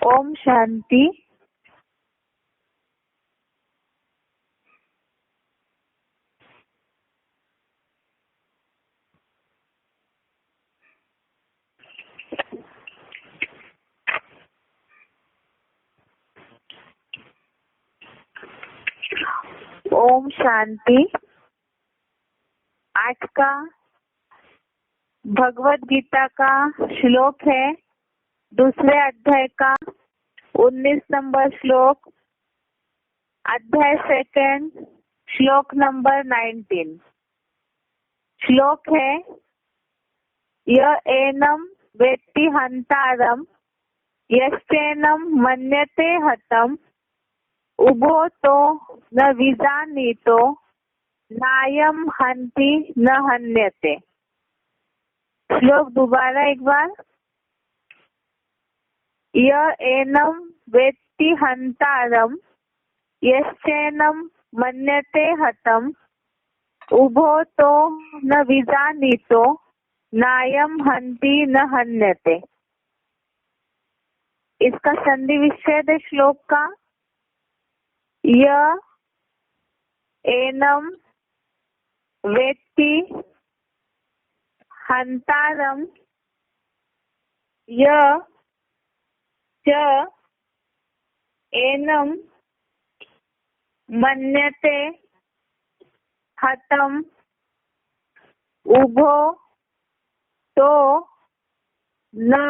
ओम शांति। ओम शांति। आज का भगवत गीता का श्लोक है दूसरे अध्याय का 19 नंबर श्लोक, अध्याय सेकंड, श्लोक नंबर 19। श्लोक है य एनम वेत्ति हंतारम यश्चैनम मन्यते हतम उभो तो न विजानीतो नायम हंति न हन्यते। श्लोक दोबारा एक बार। य एनम वेत्ति हंतारम यश्चैनम मन्यते हतम उभो तो न विजानीतो नायम हंति न हन्यते। इसका संधि विच्छेद है श्लोक का। य एनम वेत्ति हंतारम य च एनम मन्यते हतम उभो तो न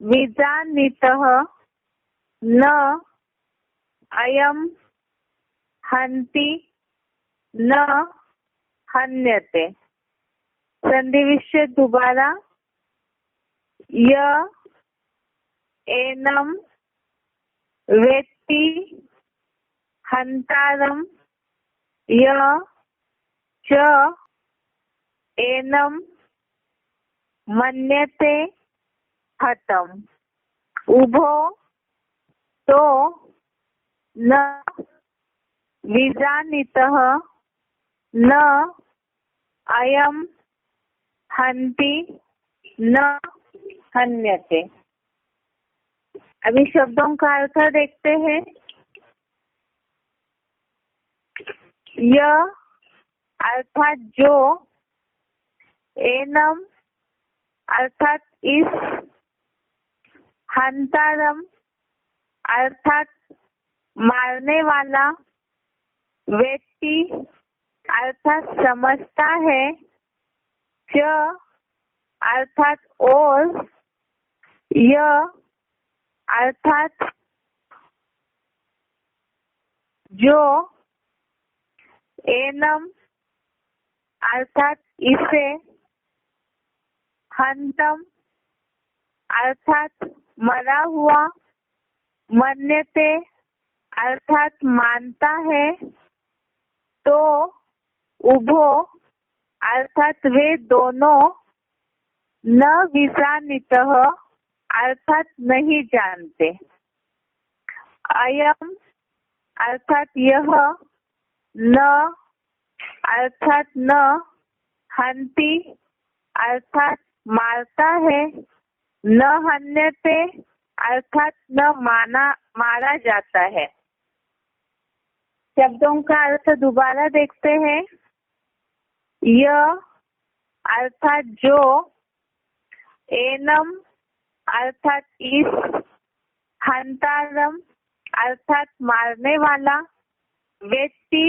विजानीतः न अयम हंति न हन्यते। संधि विच्छेद दोबारा। य एनम वेत्ति हंतारम य च एनम मन्यते हतम उभो तो न विजानीतः न अयम हंति न हन्यते। अभी शब्दों का अर्थ देखते हैं। यह अर्थात जो, एनम अर्थात इस, हंतारम अर्थात मारने वाला, व्यक्ति अर्थात समझता है, च अर्थात और, यह अर्थात जो, एनम अर्थात इसे, हंतम अर्थात मरा हुआ, मन्यते अर्थात मानता है, तो उभो अर्थात वे दोनों, न विजानीतः अर्थात नहीं जानते, अयम अर्थात यह, न अर्थात न, हंति अर्थात मारता है, न हन्यते अर्थात न मारा जाता है। शब्दों का अर्थ दोबारा देखते हैं। यह अर्थात जो, एनम अर्थात इस, हंतारम अर्थात मारने वाला, व्यक्ति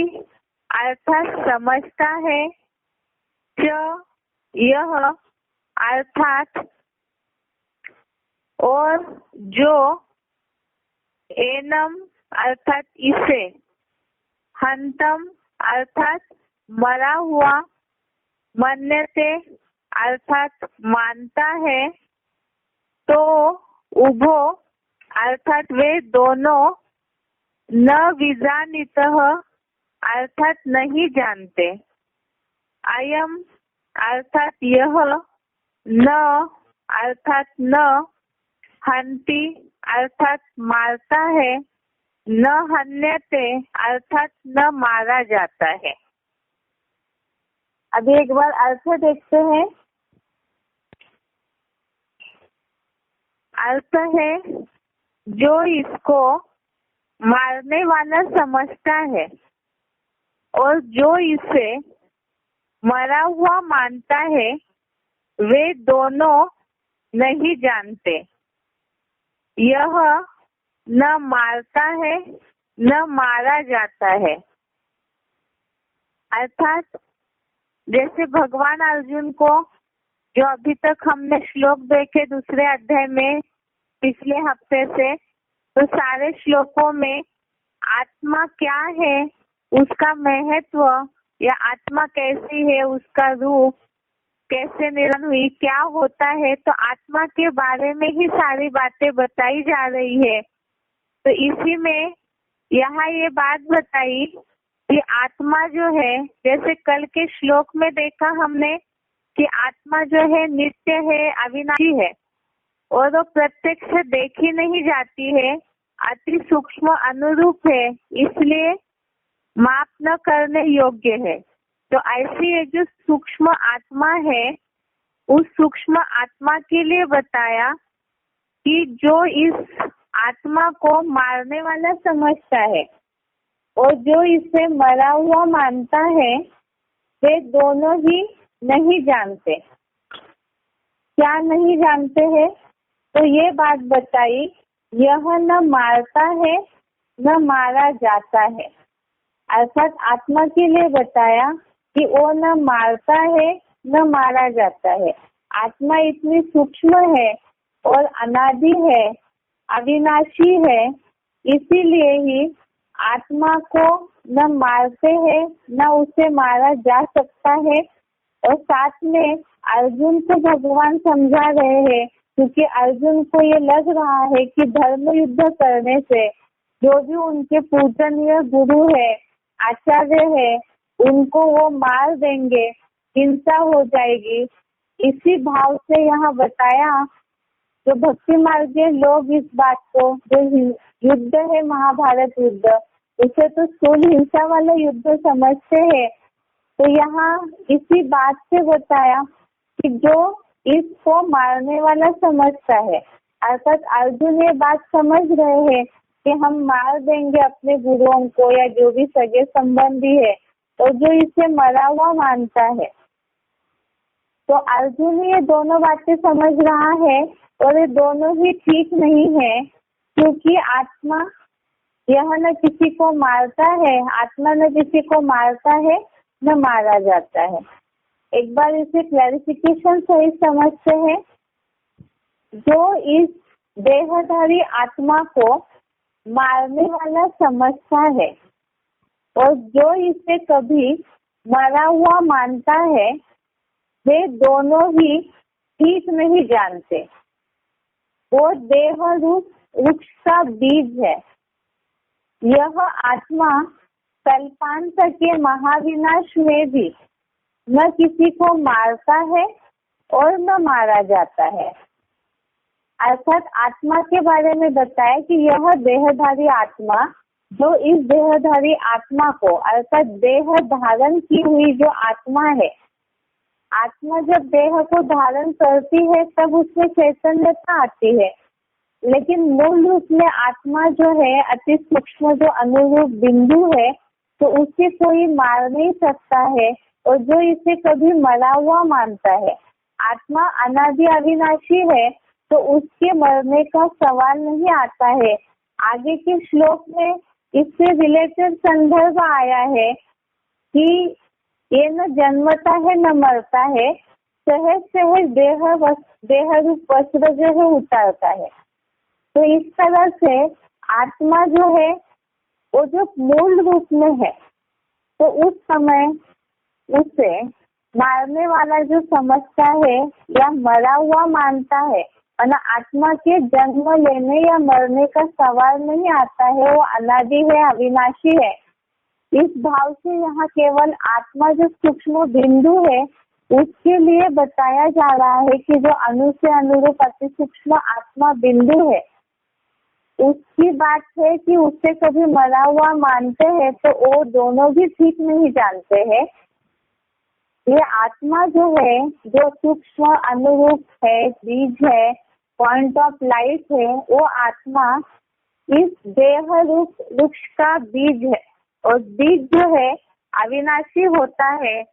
अर्थात समझता है, च यह अर्थात और जो, एनम अर्थात इसे, हंतम अर्थात मरा हुआ, मन्यते अर्थात मानता है, तो उभो अर्थात वे दोनों, न विजानीतः अर्थात नहीं जानते, अयम अर्थात यह, न अर्थात न, हंति अर्थात मारता है, न हन्यते अर्थात न मारा जाता है। अभी एक बार अर्थ देखते हैं। अर्थ है जो इसको मारने वाला समझता है और जो इसे मरा हुआ मानता है, वे दोनों नहीं जानते। यह न मारता है न मारा जाता है। अर्थात जैसे भगवान अर्जुन को, जो अभी तक हमने श्लोक देखे दूसरे अध्याय में पिछले हफ्ते से, तो सारे श्लोकों में आत्मा क्या है, उसका महत्व या आत्मा कैसी है, उसका रूप कैसे निर्माण हुई, क्या होता है, तो आत्मा के बारे में ही सारी बातें बताई जा रही है। तो इसी में यहाँ ये बात बताई कि आत्मा जो है, जैसे कल के श्लोक में देखा हमने कि आत्मा जो है नित्य है, अविनाशी है और वो प्रत्यक्ष देखी नहीं जाती है, अति सूक्ष्म अनुरूप है, इसलिए माप न करने योग्य है। तो ऐसी ये जो सूक्ष्म आत्मा है, उस सूक्ष्म आत्मा के लिए बताया कि जो इस आत्मा को मारने वाला समझता है और जो इसे मरा हुआ मानता है, वे दोनों ही नहीं जानते। क्या नहीं जानते हैं? तो ये बात बताई, यह न मारता है न मारा जाता है। अर्थात आत्मा के लिए बताया कि वो न मारता है न मारा जाता है। आत्मा इतनी सूक्ष्म है और अनादि है, अविनाशी है, इसीलिए ही आत्मा को न मारते हैं न उसे मारा जा सकता है। और साथ में अर्जुन को भगवान समझा रहे हैं, क्योंकि अर्जुन को ये लग रहा है कि धर्म युद्ध करने से जो भी उनके पूजनीय गुरु है, आचार्य है, उनको वो मार देंगे, हिंसा हो जाएगी। इसी भाव से यहाँ बताया, जो भक्ति मार्गीय लोग इस बात को, जो युद्ध है महाभारत युद्ध, उसे तो स्थूल हिंसा वाला युद्ध समझते हैं। तो यहाँ इसी बात से बताया कि जो इसको मारने वाला समझता है, अर्थात अर्जुन ये बात समझ रहे हैं कि हम मार देंगे अपने गुरुओं को या जो भी सगे संबंधी है, और जो इसे मरा हुआ मानता है। तो अर्जुन ये दोनों बातें समझ रहा है और ये दोनों ही ठीक नहीं है, क्योंकि आत्मा यह न किसी को मारता है, आत्मा न किसी को मारता है न मारा जाता है। एक बार इसे क्लैरिफिकेशन सही समझते हैं। जो इस देहधारी आत्मा को मारने वाला समझता है और जो इसे कभी मरा हुआ मानता है, वे दोनों ही ठीक नहीं जानते। वो देह रूप वृक्ष का बीज है। यह आत्मा कल्पांत के महाविनाश में भी न किसी को मारता है और न मारा जाता है। अर्थात आत्मा के बारे में बताया कि यह देहधारी आत्मा, जो इस देहधारी आत्मा को, अर्थात देह धारण की हुई जो आत्मा है, आत्मा जब देह को धारण करती है तब उसमें चैतन्यता आती है, लेकिन मूल रूप में आत्मा जो है अति सूक्ष्म जो अनुरूप बिंदु है, तो उसे कोई मार नहीं सकता है। और जो इसे कभी मरा हुआ मानता है, आत्मा अनादि अविनाशी है, तो उसके मरने का सवाल नहीं आता है। आगे के श्लोक में इससे रिलेटेड संदर्भ आया है कि ये न जन्मता है न मरता है, सहज सहज देह रूप वस्त्र जो है उतारता है। तो इस तरह से आत्मा जो है वो जो मूल रूप में है, तो उस समय उसे मारने वाला जो समझता है या मरा हुआ मानता है, और आत्मा के जन्म लेने या मरने का सवाल नहीं आता है, वो अनादि है, अविनाशी है। इस भाव से यहाँ केवल आत्मा जो सूक्ष्म बिंदु है उसके लिए बताया जा रहा है कि जो अणु से अनुरूप अति सूक्ष्म आत्मा बिंदु है, उसकी बात है कि उससे कभी मरा हुआ मानते हैं, तो वो दोनों भी ठीक नहीं जानते हैं। ये आत्मा जो है, जो सूक्ष्म अनुरूप है, बीज है, पॉइंट ऑफ लाइट है वो आत्मा इस देह रूप वृक्ष का बीज है। और बीज जो है अविनाशी होता है,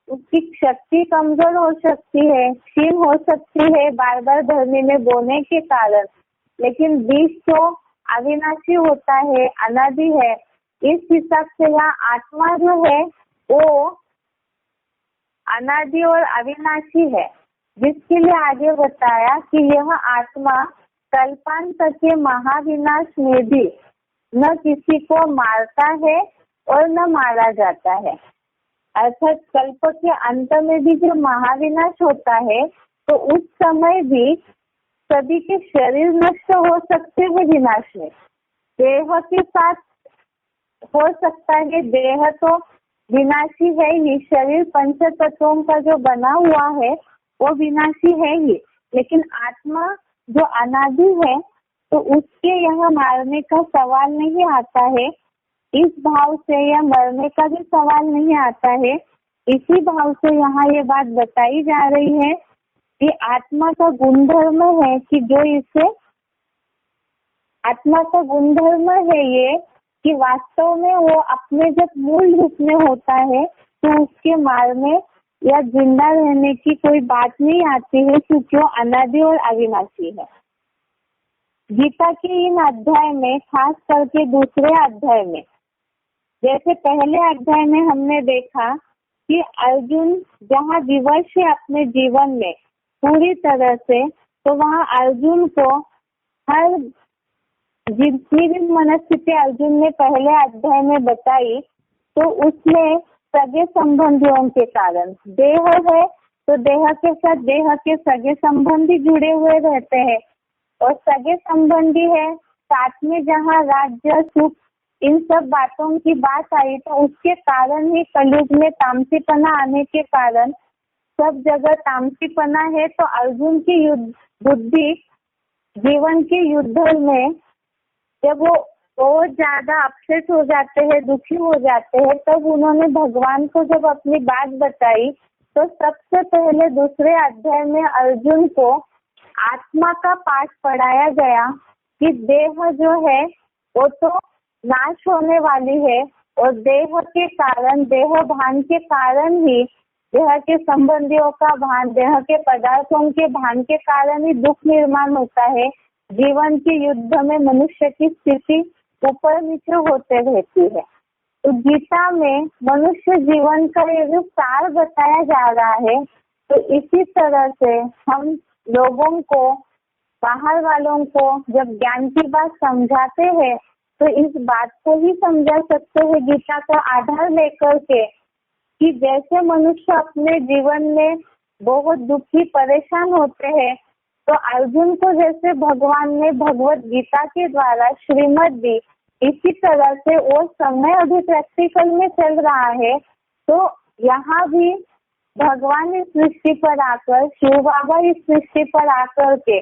उसकी शक्ति कमजोर हो सकती है, क्षीण हो सकती है बार बार धरनी में बोने के कारण, लेकिन बीज तो अविनाशी होता है, अनादि है। इस हिसाब से यहाँ आत्मा जो है वो अनादि और अविनाशी है, जिसके लिए आगे बताया कि यह आत्मा कल्पांत के महाविनाश में भी न किसी को मारता है और न मारा जाता है। अर्थात कल्प के अंत में भी जो महाविनाश होता है तो उस समय भी सभी के शरीर नष्ट हो सकते हैं विनाश में, देह के साथ हो सकता है। देह तो विनाशी है ही, शरीर पंच तत्वों का जो बना हुआ है वो विनाशी है ही, लेकिन आत्मा जो अनादि है तो उसके यहाँ मारने का सवाल नहीं आता है। इस भाव से या मरने का भी सवाल नहीं आता है। इसी भाव से यहाँ ये बात बताई जा रही है कि आत्मा का गुणधर्म है कि जो इसे आत्मा का गुणधर्म है ये कि वास्तव में वो अपने जब मूल रूप में होता है तो उसके मारने या जिंदा रहने की कोई बात नहीं आती है, क्योंकि वो अनादि और अविनाशी है। गीता के इन अध्याय में, खास करके दूसरे अध्याय में, जैसे पहले अध्याय में हमने देखा कि अर्जुन जहाँ विवश है अपने जीवन में पूरी तरह से, तो वहाँ अर्जुन को हर जितनी भी मनस्थिति अर्जुन ने पहले अध्याय में बताई तो उसमें सगे संबंधियों के कारण, देह है तो देह के साथ देह के सगे संबंधी जुड़े हुए रहते हैं, और सगे संबंधी है साथ में जहाँ राज्य सुख इन सब बातों की बात आई तो उसके कारण ही कलयुग में तामसीपना आने के कारण सब जगह तामसीपना है। तो अर्जुन की बुद्धि जीवन के युद्ध में जब वो बहुत ज्यादा अपसेट हो जाते हैं, दुखी हो जाते हैं, तब उन्होंने भगवान को जब अपनी बात बताई तो सबसे पहले दूसरे अध्याय में अर्जुन को आत्मा का पाठ पढ़ाया गया कि देह जो है वो तो नाश होने वाली है, और देह के कारण, देह भान के कारण ही, देह के संबंधियों का भान, देह के पदार्थों के भान के कारण ही दुख निर्माण होता है। जीवन के युद्ध में मनुष्य की स्थिति ऊपर नीचे होते रहती है। तो गीता में मनुष्य जीवन का ये जो सार बताया जा रहा है, तो इसी तरह से हम लोगों को, बाहर वालों को जब ज्ञान की बात समझाते हैं तो इस बात को ही समझा सकते हैं गीता का आधार लेकर के कि जैसे मनुष्य अपने जीवन में बहुत दुखी परेशान होते हैं, तो अर्जुन को जैसे भगवान ने भगवत गीता के द्वारा श्रीमद् दी, इसी तरह से वो समय अभी प्रैक्टिकल में चल रहा है। तो यहाँ भी भगवान इस सृष्टि पर आकर, शिव बाबा इस सृष्टि पर आकर के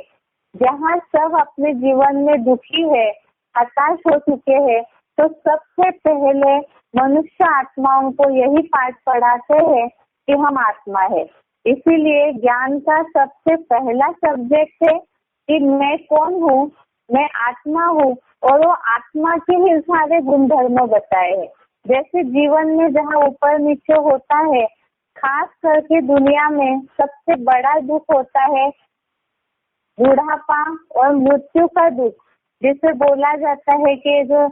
जहाँ सब अपने जीवन में दुखी है, हताश हो चुके हैं, तो सबसे पहले मनुष्य आत्माओं को यही पाठ पढ़ाते हैं कि हम आत्मा है। इसीलिए ज्ञान का सबसे पहला सब्जेक्ट है कि मैं कौन हूँ, मैं आत्मा हूँ, और वो आत्मा के ही सारे गुणधर्म बताए हैं। जैसे जीवन में जहाँ ऊपर नीचे होता है, खास करके दुनिया में सबसे बड़ा दुख होता है बुढ़ापा और मृत्यु का दुख, जिसे बोला जाता है कि जो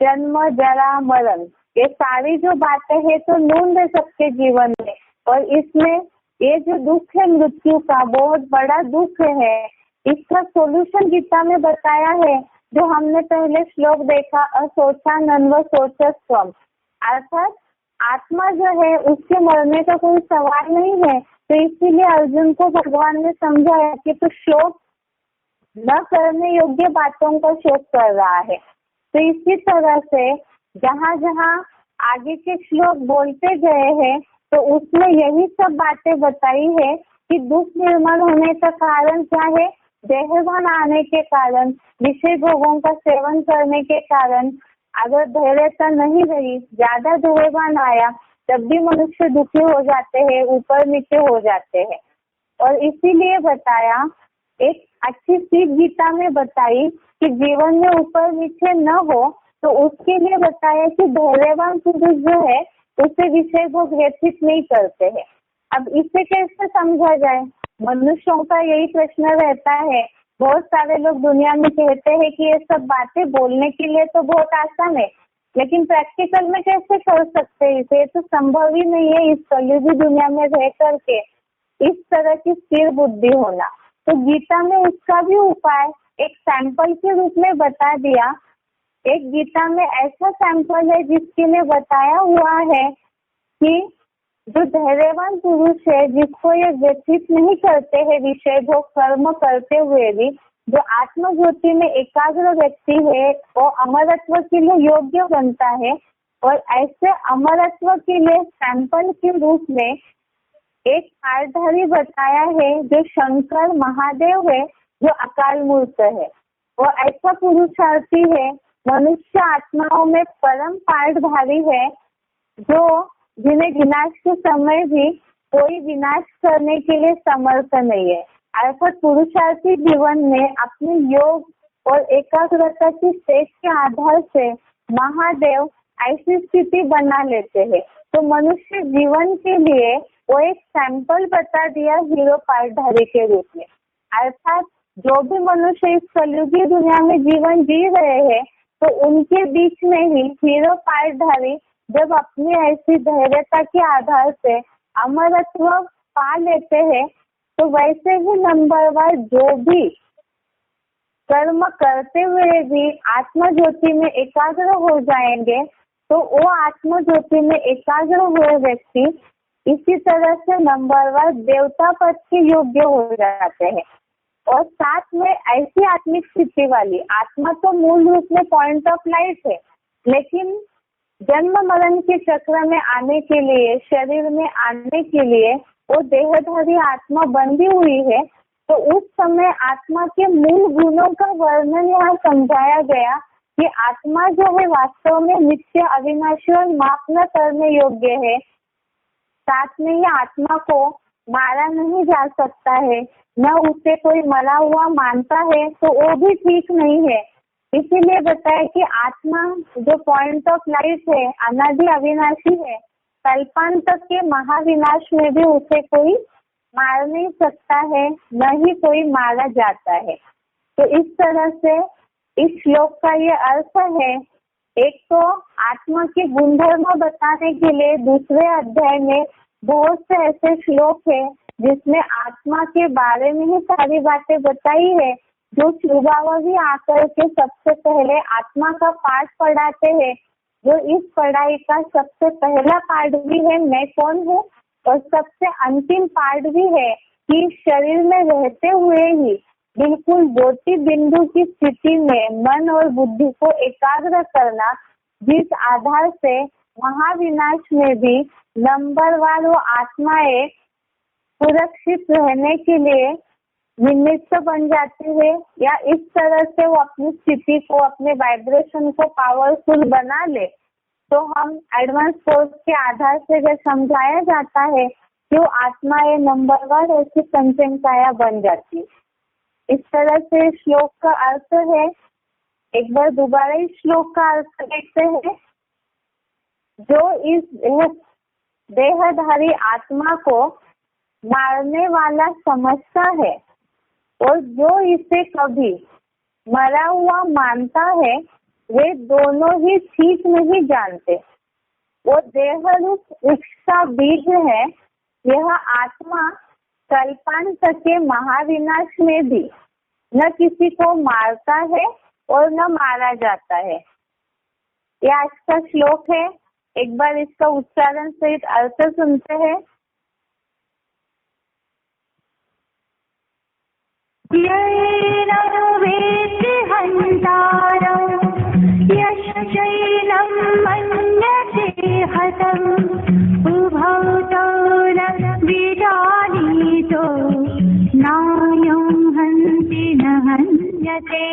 जन्म जरा मरण, ये सारी जो बातें हैं तो नून है सबके जीवन में, और इसमें ये जो दुख है मृत्यु का, बहुत बड़ा दुख है। इसका सोल्यूशन गीता में बताया है, जो हमने पहले श्लोक देखा, असोचा नन्व सोचस्वम, अर्थात आत्मा जो है उसके मरने का कोई सवाल नहीं है। तो इसीलिए अर्जुन को भगवान ने समझाया कि तू शोक न करने योग्य बातों का शोक कर रहा है। तो इसी तरह से जहाँ जहाँ आगे के श्लोक बोलते गए हैं तो उसमें यही सब बातें बताई है कि दुख निर्माण होने का कारण क्या है, देहभान आने के कारण, विषय भोगों का सेवन करने के कारण। अगर धैर्यता नहीं रही, ज्यादा देहभान आया, तब भी मनुष्य दुखी हो जाते हैं, ऊपर नीचे हो जाते हैं। और इसीलिए बताया एक अच्छी सीख गीता में बताई कि जीवन में ऊपर नीचे न हो, तो उसके लिए बताया कि धैर्यवान पुरुष जो है उसे विषय भोग व्यथित नहीं करते हैं। अब इसे कैसे समझा जाए? मनुष्यों का यही प्रश्न रहता है। बहुत सारे लोग दुनिया में कहते हैं कि ये सब बातें बोलने के लिए तो बहुत आसान है, लेकिन प्रैक्टिकल में कैसे कर सकते हैं इसे? तो संभव ही नहीं है इस कलयुगी दुनिया में रह करके इस तरह की स्थिर बुद्धि होना। तो गीता में इसका भी उपाय एक सैंपल के रूप में बता दिया। एक गीता में ऐसा सैंपल है जिसके लिए बताया हुआ है कि जो धैर्यवान पुरुष है, जिसको ये व्यथित नहीं करते हैं विषय भोग कर्म करते हुए भी, जो आत्म ज्योति में एकाग्र व्यक्ति है वो अमरत्व के लिए योग्य बनता है। और ऐसे अमरत्व के लिए सैंपल के रूप में एक पारधारी बताया है जो शंकर महादेव है, जो अकाल मूर्त है। वो ऐसा पुरुषार्थी है, मनुष्य आत्माओं में परम पारधारी है, जो जिन्हें विनाश के समय भी कोई विनाश करने के लिए समर्थ नहीं है। अर्थात पुरुषार्थी जीवन में अपने योग और एकाग्रता की तेज के आधार से महादेव ऐसी स्थिति बना लेते हैं। तो मनुष्य जीवन के लिए वो एक सैंपल बता दिया हीरो पारधारी के रूप में। अर्थात जो भी मनुष्य इस कलयुगी दुनिया में जीवन जी रहे हैं, तो उनके बीच में ही हीरो पारधारी जब अपनी ऐसी धैर्यता के आधार से अमरत्व पा लेते हैं, तो वैसे ही नंबरवार जो भी कर्म करते हुए भी आत्म ज्योति में एकाग्र हो जाएंगे, तो वो आत्म ज्योति में एकाग्र हुए व्यक्ति इसी तरह से नंबरवार देवता पद के योग्य हो जाते हैं। और साथ में ऐसी आत्मिक स्थिति वाली आत्मा तो मूल रूप में पॉइंट ऑफ लाइट है, लेकिन जन्म मरण के चक्र में आने के लिए, शरीर में आने के लिए वो देहधारी आत्मा बंधी हुई है। तो उस समय आत्मा के मूल गुणों का वर्णन यहाँ समझाया गया कि आत्मा जो है वास्तव में नित्य अविनाशी और माप न करने योग्य है। साथ में ये आत्मा को मारा नहीं जा सकता है, न उसे कोई मरा हुआ मानता है, तो वो भी ठीक नहीं है। इसीलिए बताया कि आत्मा जो पॉइंट ऑफ लाइट है, अनादि अविनाशी है, कल्पांत के महाविनाश में भी उसे कोई मार नहीं सकता है, न ही कोई मारा जाता है। तो इस तरह से इस श्लोक का ये अर्थ है। एक तो आत्मा के गुणधर्म बताने के लिए दूसरे अध्याय में बहुत से ऐसे श्लोक है जिसमें आत्मा के बारे में ही सारी बातें बताई है। जो श्रीबाबा भी आकर के सबसे पहले आत्मा का पाठ पढ़ाते हैं, जो इस पढ़ाई का सबसे पहला पाठ भी है मैं कौन हूँ, और सबसे अंतिम पाठ भी है कि शरीर में रहते हुए ही बिल्कुल ज्योति बिंदु की स्थिति में मन और बुद्धि को एकाग्र करना, जिस आधार से महाविनाश में भी नंबरवार वो आत्माएं सुरक्षित रहने के लिए निमित्त बन जाते हैं, या इस तरह से वो अपनी स्थिति को, अपने वाइब्रेशन को पावरफुल बना ले। तो हम एडवांस कोर्स के आधार से जब समझाया जाता है कि वो आत्माएं नंबरवार ऐसी पंचम काया बन जाती है। इस तरह से श्लोक का अर्थ है। एक बार दोबारा इस श्लोक का अर्थ देखते हैं। जो इस देहधारी आत्मा को मारने वाला समझता है और जो इसे कभी मरा हुआ मानता है, वे दोनों ही ठीक नहीं जानते। वो देह रूप वृक्ष का बीज है। यह आत्मा कल्पांत के महाविनाश में भी न किसी को मारता है और न मारा जाता है। यह आज का श्लोक है। एक बार इसका उच्चारण सहित अर्थ सुनते हैं। यश्चैनं मन्यते हतम् उभौ तौ न विजानीतो नायं हन्ति न हन्यते।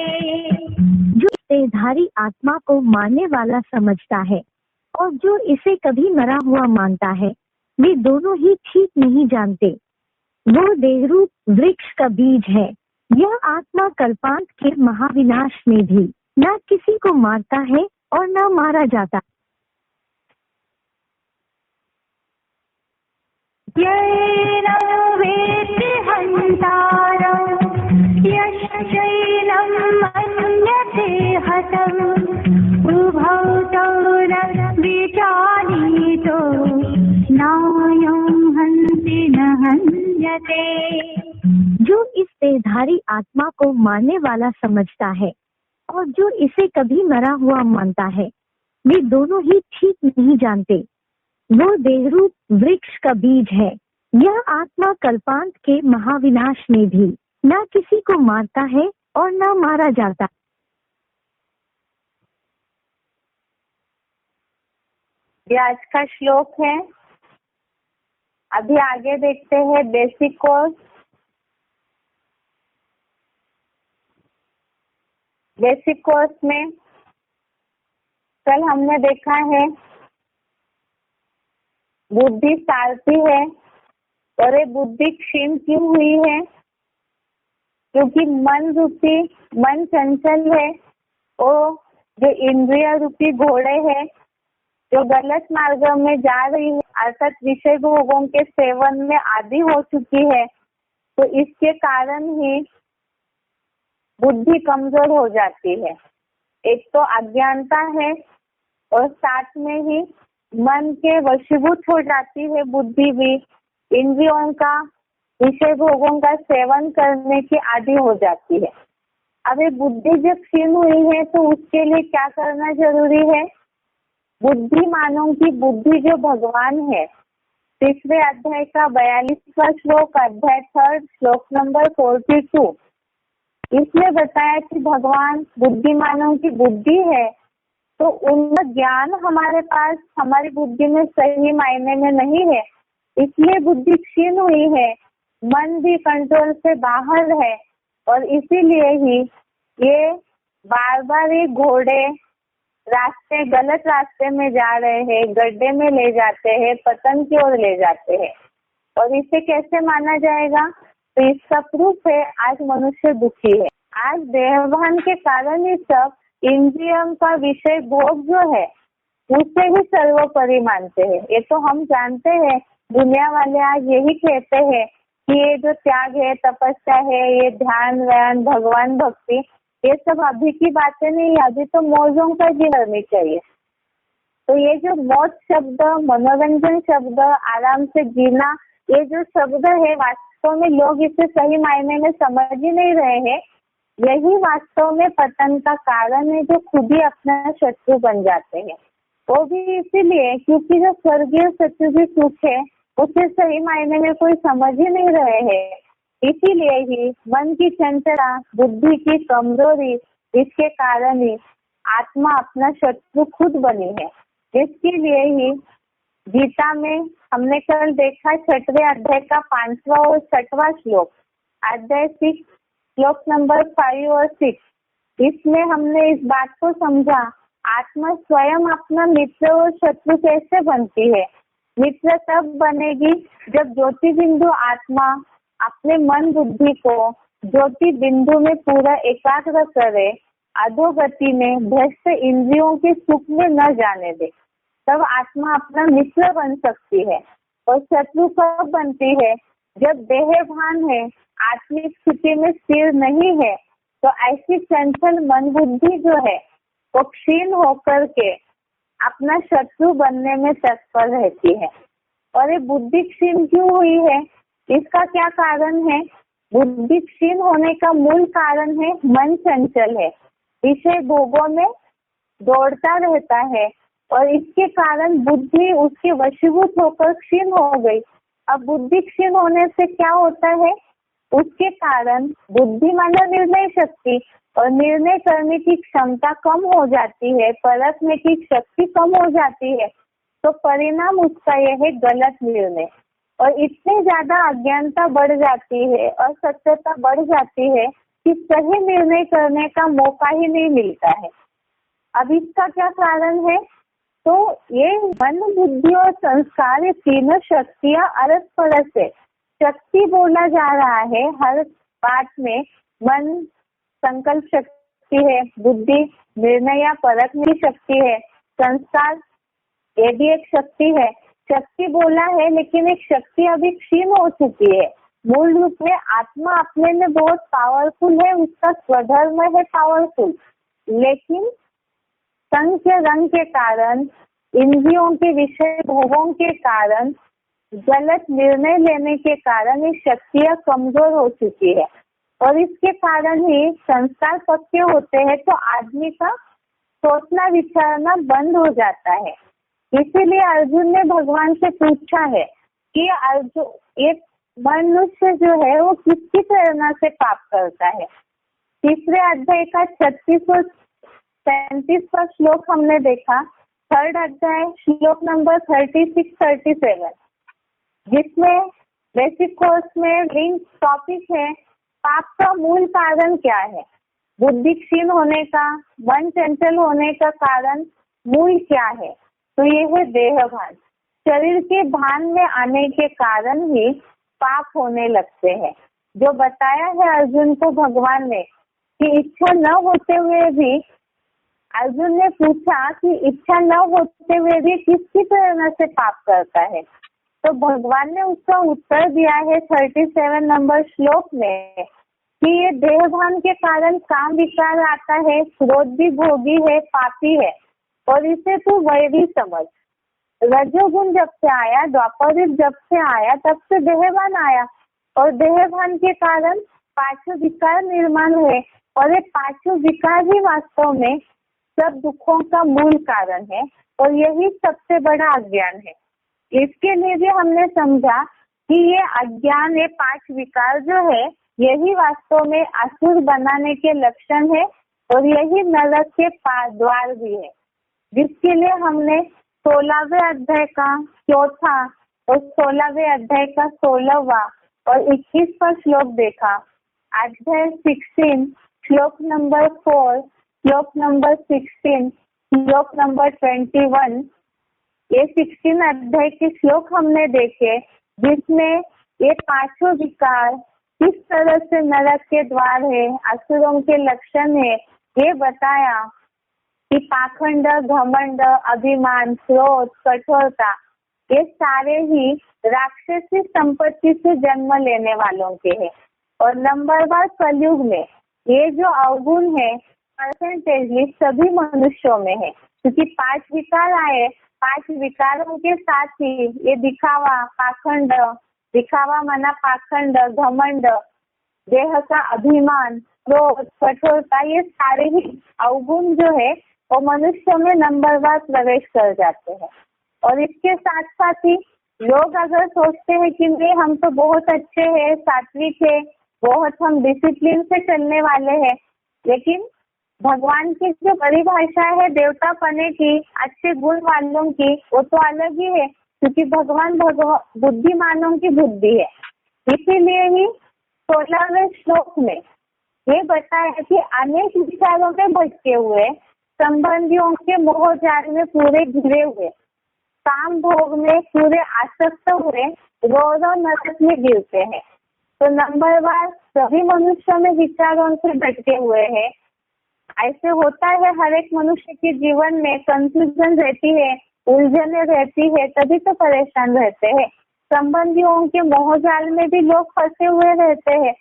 जो देहधारी आत्मा को मारने वाला समझता है और जो इसे कभी मरा हुआ मानता है, वे दोनों ही ठीक नहीं जानते। वो देहरूप वृक्ष का बीज है। यह आत्मा कल्पांत के महाविनाश में भी न किसी को मारता है और न मारा जाता। यैनं वेत्ति हन्तारं यश्चैनं मन्यते हतम् उभौ तौ न विजानीतो नायं हन्ति न हन्यते। जो इस देहधारी आत्मा को मारने वाला समझता है और जो इसे कभी मरा हुआ मानता है, वे दोनों ही ठीक नहीं जानते। वो देहरूप वृक्ष का बीज है। यह आत्मा कल्पांत के महाविनाश में भी न किसी को मारता है और न मारा जाता। ये आज का श्लोक है। अभी आगे देखते हैं बेसिक कोर्स। बेसिक कोर्स में कल हमने देखा है बुद्धि सारथी है और ये बुद्धि क्षीण क्यों हुई है? क्योंकि मन चंचल है और जो इंद्रिय रूपी घोड़े है जो गलत मार्ग में जा रही है, अर्थात विषय भोगों के सेवन में आदी हो चुकी है, तो इसके कारण ही बुद्धि कमजोर हो जाती है। एक तो अज्ञानता है और साथ में ही मन के वशीभूत हो जाती है बुद्धि भी, इंद्रियों का विषय भोगों का सेवन करने की आदी हो जाती है। अब ये बुद्धि जब क्षीण हुई है तो उसके लिए क्या करना जरूरी है? बुद्धिमानों की बुद्धि जो भगवान है, तीसरे अध्याय का 42वां श्लोक, अध्याय 3 श्लोक नंबर 42, इसमें बताया कि भगवान बुद्धिमानों की बुद्धि है, तो उनका ज्ञान हमारे पास हमारी बुद्धि में सही मायने में नहीं है, इसलिए बुद्धि क्षीण हुई है, मन भी कंट्रोल से बाहर है और इसीलिए ही ये बार बार ये घोड़े गलत रास्ते में जा रहे हैं, गड्ढे में ले जाते हैं, पतन की ओर ले जाते हैं। और इसे कैसे माना जाएगा? तो इसका प्रूफ है आज मनुष्य दुखी है। आज देहभान के कारण ही सब इंद्रियों का विषय भोग जो है उसे ही सर्वोपरि मानते हैं। ये तो हम जानते हैं, दुनिया वाले आज यही कहते हैं कि ये जो त्याग है, तपस्या है, ये ध्यान व्यान, भगवान भक्ति, ये सब अभी की बातें नहीं, अभी तो मौजों का जीवन चाहिए। तो ये जो मौज शब्द, मनोरंजन शब्द, आराम से जीना, ये जो शब्द है वास्तव में लोग इसे सही मायने में समझ ही नहीं रहे हैं। यही वास्तव में पतन का कारण है, जो खुद ही अपना शत्रु बन जाते हैं। वो भी इसीलिए क्योंकि जो स्वर्गीय सत्युगी सुख है उसे सही मायने में कोई समझ ही नहीं रहे हैं। इसीलिए ही मन की चंचलता, बुद्धि की कमजोरी, इसके कारण ही आत्मा अपना शत्रु खुद बनी है। इसके लिए ही गीता में हमने कल देखा 6वें अध्याय का 5वां और 6वां श्लोक, अध्याय 6 श्लोक नंबर 5 और 6, इसमें हमने इस बात को समझा आत्मा स्वयं अपना मित्र और शत्रु कैसे बनती है। मित्र तब बनेगी जब ज्योति बिंदु आत्मा अपने मन बुद्धि को ज्योति बिंदु में पूरा एकाग्र करे, अधोगति में भ्रष्ट इंद्रियों के सुख में न जाने दे, तब आत्मा अपना मित्र बन सकती है। और शत्रु कब बनती है? जब देह भान है, आत्मिक स्थिति में स्थिर नहीं है, तो ऐसी चंचल मन बुद्धि जो है वो क्षीण होकर के अपना शत्रु बनने में तत्पर रहती है। और ये बुद्धि क्षीण क्यों हुई है? इसका क्या कारण है? बुद्धि क्षीण होने का मूल कारण है मन चंचल है, विषय भोगों में दौड़ता रहता है और इसके कारण बुद्धि उसके वशीभूत होकर क्षीण हो गई। अब बुद्धि क्षीण होने से क्या होता है? उसके कारण बुद्धि माना निर्णय शक्ति, और निर्णय करने की क्षमता कम हो जाती है, परखने की शक्ति कम हो जाती है, तो परिणाम उसका यह है गलत निर्णय। और इतनी ज्यादा अज्ञानता बढ़ जाती है और सत्यता बढ़ जाती है कि सही निर्णय करने का मौका ही नहीं मिलता है। अब इसका क्या कारण है? तो ये मन, बुद्धि और संस्कार, ये तीनों शक्तियां अरस परस है। शक्ति बोला जा रहा है हर बात में, मन संकल्प शक्ति है, बुद्धि निर्णय या परखने की शक्ति है, संस्कार ये भी एक शक्ति है। शक्ति बोला है लेकिन एक शक्ति अभी क्षीण हो चुकी है। मूल रूप में आत्मा अपने में बहुत पावरफुल है, उसका स्वधर्म है पावरफुल, लेकिन संग के रंग के कारण, इंद्रियों के विषय भोगों के कारण, गलत निर्णय लेने के कारण ये शक्तियां कमजोर हो चुकी है और इसके कारण ही संस्कार पक्के होते हैं तो आदमी का सोचना विचारना बंद हो जाता है। इसीलिए अर्जुन ने भगवान से पूछा है कि अर्जुन एक मनुष्य जो है वो किसकी प्रेरणा से पाप करता है। तीसरे अध्याय का 36 और 37 का श्लोक हमने देखा। थर्ड अध्याय श्लोक नंबर 36-37 जिसमें बेसिक कोर्स में लिंक टॉपिक है पाप का मूल कारण क्या है, बुद्धि क्षीण होने का, मन चंचल होने का कारण मूल क्या है। तो ये है देह भान, शरीर के भान में आने के कारण ही पाप होने लगते हैं। जो बताया है अर्जुन को भगवान ने कि इच्छा न होते हुए भी, अर्जुन ने पूछा कि इच्छा न होते हुए भी किसकी प्रेरणा से पाप करता है, तो भगवान ने उसका उत्तर दिया है 37 नंबर श्लोक में कि ये देहभान के कारण काम विकार आता है, क्रोध भी भोगी है, पापी है और इसे तू वैरी समझ। रजोगुण जब से आया, द्वापर युग जब से आया तब से देहभान आया और देहभान के कारण पांचों विकार निर्माण हुए और ये पांचों विकार ही वास्तव में सब दुखों का मूल कारण है और यही सबसे बड़ा अज्ञान है। इसके लिए भी हमने समझा कि ये अज्ञान, ये 5 विकार जो है यही वास्तव में असुर बनाने के लक्षण है और यही नरक के द्वार भी है, जिसके लिए हमने 16वें अध्याय का 4था और 16वें अध्याय का 16वां और 21वां श्लोक देखा। अध्याय 16 श्लोक नंबर 4, श्लोक नंबर 16, श्लोक नंबर 21, ये 16 अध्याय के श्लोक हमने देखे जिसमें ये पांचों विकार किस तरह से नरक के द्वार है, असुरों के लक्षण है, ये बताया कि पाखंड, घमंड, अभिमान, क्रोध, कठोरता ये सारे ही राक्षसी संपत्ति से जन्म लेने वालों के हैं। और नंबरवार कलयुग में ये जो अवगुण है परसेंटेजली सभी मनुष्यों में है, क्योंकि 5 विकार आए, 5 विकारों के साथ ही ये दिखावा, पाखंड, दिखावा माना पाखंड, घमंड, देह का अभिमान, क्रोध, कठोरता, ये सारे ही अवगुण जो है वो मनुष्य में नंबरवार प्रवेश कर जाते हैं। और इसके साथ साथ ही लोग अगर सोचते हैं कि नहीं हम तो बहुत अच्छे हैं, सात्विक है, बहुत हम डिसिप्लिन से चलने वाले हैं, लेकिन भगवान की जो परिभाषा है देवता पने की, अच्छे गुण वालों की, वो तो अलग ही है, क्योंकि भगवान बुद्धिमानों की बुद्धि है। इसीलिए ही 16वें श्लोक में ये बताया कि अनेक विचारों में भटके हुए, संबंधियों के मोह जाल में पूरे घिरे हुए, काम भोग में पूरे आसक्त हुए, रोज नरक में गिरते हैं। तो नंबरवार सभी मनुष्यों में विचारों से भटके हुए हैं। ऐसे होता है हर एक मनुष्य के जीवन में, कंफ्यूजन रहती है, उलझने रहती है, तभी तो परेशान रहते हैं। संबंधियों के मोहजाल में भी लोग फंसे हुए रहते हैं।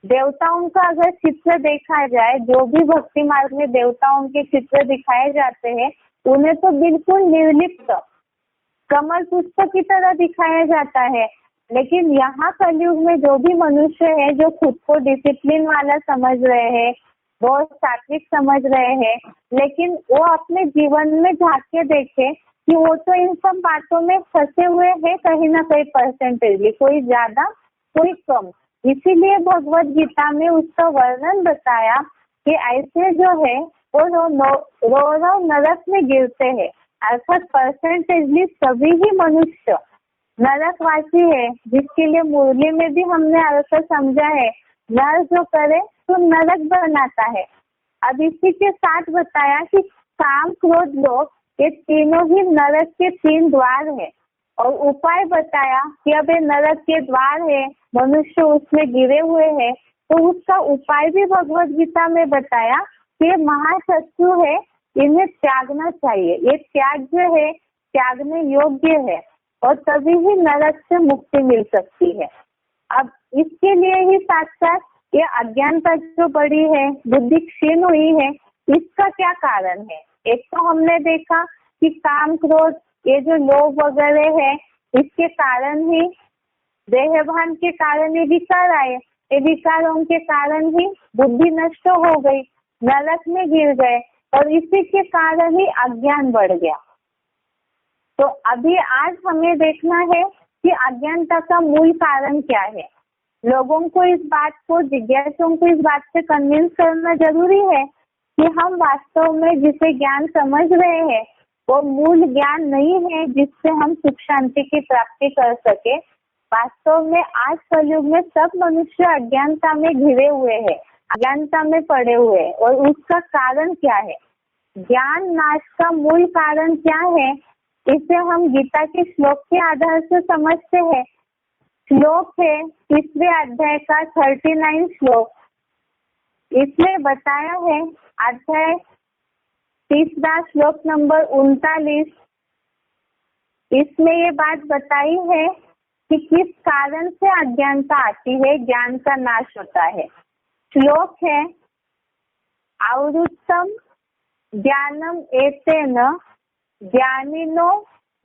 देवताओं का अगर चित्र देखा जाए, जो भी भक्ति मार्ग में देवताओं के चित्र दिखाए जाते हैं, उन्हें तो बिल्कुल निर्लिप्त कमल पुष्प की तरह दिखाया जाता है। लेकिन यहाँ कलयुग में जो भी मनुष्य है जो खुद को डिसिप्लिन वाला समझ रहे हैं, बहुत सात्विक समझ रहे हैं, लेकिन वो अपने जीवन में झांक के देखे कि वो तो इन सब बातों में फंसे हुए हैं कहीं ना कहीं परसेंटेजली, कोई ज्यादा कोई कम। इसीलिए भगवत गीता में उसका वर्णन बताया कि ऐसे जो है वो रो नरक में गिरते हैं, अर्थात परसेंटेजली सभी ही मनुष्य नरकवासी है, जिसके लिए मुरली में भी हमने अर्थ समझा है, नर जो करे तो नरक बनाता है। अब इसी के साथ बताया कि काम, क्रोध, लोभ ये तीनों ही नरक के 3 द्वार है और उपाय बताया कि अब ये नरक के द्वार है, मनुष्य उसमें गिरे हुए हैं, तो उसका उपाय भी भगवत गीता में बताया कि महाशत्रु है, इन्हें त्यागना चाहिए। ये त्याग जो है त्यागने योग्य है और तभी ही नरक से मुक्ति मिल सकती है। अब इसके लिए ही साथ साथ ये अज्ञानता जो बढ़ी है, बुद्धि क्षीण हुई है, इसका क्या कारण है? एक तो हमने देखा कि काम क्रोध, ये जो लोभ वगैरह है, इसके कारण ही देहभान के कारण ये विकार आए, ये विकारों के कारण ही बुद्धि नष्ट हो गई, नरक में गिर गए और इसी के कारण ही अज्ञान बढ़ गया। तो अभी आज हमें देखना है कि अज्ञानता का मूल कारण क्या है। लोगों को इस बात को, जिज्ञासुओं को इस बात से कन्विंस करना जरूरी है कि हम वास्तव में जिसे ज्ञान समझ रहे हैं वो मूल ज्ञान नहीं है जिससे हम सुख शांति की प्राप्ति कर सके। वास्तव में आज कलयुग में सब मनुष्य अज्ञानता में घिरे हुए हैं, अज्ञानता में पड़े हुए हैं। और उसका कारण क्या है? ज्ञान नाश का मूल कारण क्या है, इसे हम गीता के श्लोक के आधार से समझते हैं। श्लोक है 3वें अध्याय का 39 श्लोक। इसमें बताया है, अध्याय 3 श्लोक नंबर 39, इसमें ये बात बताई है कि किस कारण से अज्ञानता आती है, ज्ञान का नाश होता है। श्लोक है, आवृत्तम ज्ञानम एतेन ज्ञानिनो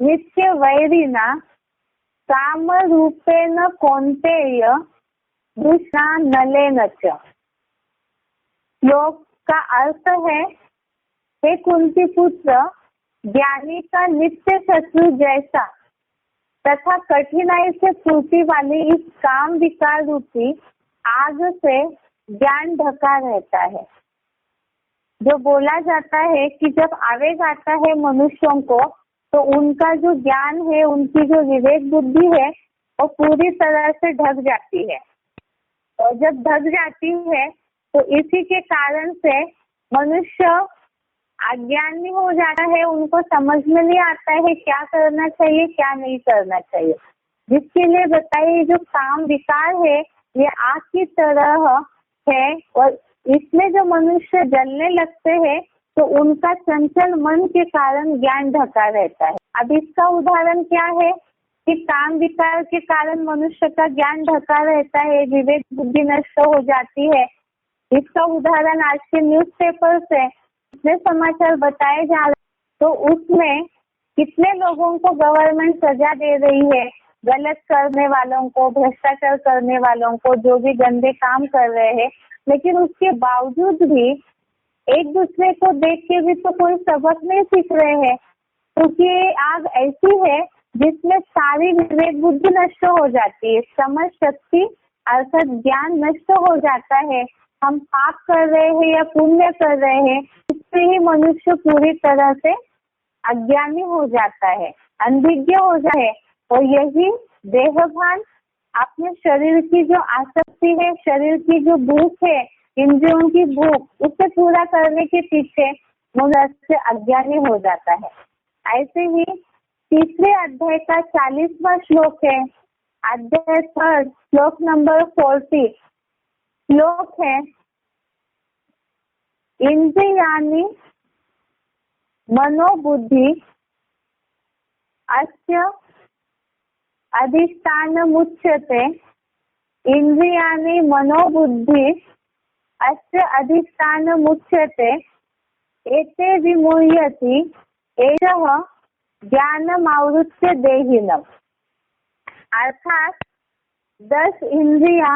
नित्य वैरिना काम रूपेण कौन्तेय दूषणा नलेन च। श्लोक का अर्थ है, हे कुंती पुत्र, ज्ञानी का नित्य शत्रु जैसा तथा कठिनाई से फूटी वाली इस काम विकार रूपी आग से ज्ञान ढका रहता है। जो बोला जाता है कि जब आवेग आता है मनुष्यों को तो उनका जो ज्ञान है, उनकी जो विवेक बुद्धि है वो पूरी तरह से ढक जाती है। और जब ढक जाती है तो इसी के कारण से मनुष्य अज्ञानी हो जाता है, उनको समझ में नहीं आता है क्या करना चाहिए क्या नहीं करना चाहिए। जिसके लिए बताइए, जो काम विकार है ये आग की तरह है और इसमें जो मनुष्य जलने लगते हैं तो उनका चंचल मन के कारण ज्ञान ढका रहता है। अब इसका उदाहरण क्या है कि काम विकार के कारण मनुष्य का ज्ञान ढका रहता है, विवेक बुद्धि नष्ट हो जाती है। इसका उदाहरण आज के न्यूज़पेपर से जितने समाचार बताए जा रहे, तो उसमें कितने लोगों को गवर्नमेंट सजा दे रही है, गलत करने वालों को, भ्रष्टाचार करने वालों को, जो भी गंदे काम कर रहे हैं। लेकिन उसके बावजूद भी एक दूसरे को देख के भी तो कोई सबक नहीं सीख रहे हैं, क्योंकि आग ऐसी है जिसमें सारी विवेक बुद्धि नष्ट हो जाती है, समझ शक्ति अर्थात ज्ञान नष्ट हो जाता है। हम पाप कर रहे हैं या पुण्य कर रहे हैं, इससे ही मनुष्य पूरी तरह से अज्ञानी हो जाता है, अनभिज्ञ हो जाए। और यही देहभान, अपने शरीर की जो आसक्ति है, शरीर की जो भूख है, इंद्रियों की भूख, उसे पूरा करने के पीछे मनुष्य से अज्ञानी हो जाता है। ऐसे ही 3 अध्याय का 40वां श्लोक है, अध्याय 3 श्लोक नंबर 40। श्लोक है, इंद्रियाणि मनोबुद्धि अस्य अधिष्ठानमुच्यते। इंद्रियाणि मनोबुद्धि अस्य अधिष्ठानमुच्यते एते विमुह्यति एषः ज्ञानमावृत्य देहिनम्। अर्थात 10 इंद्रिया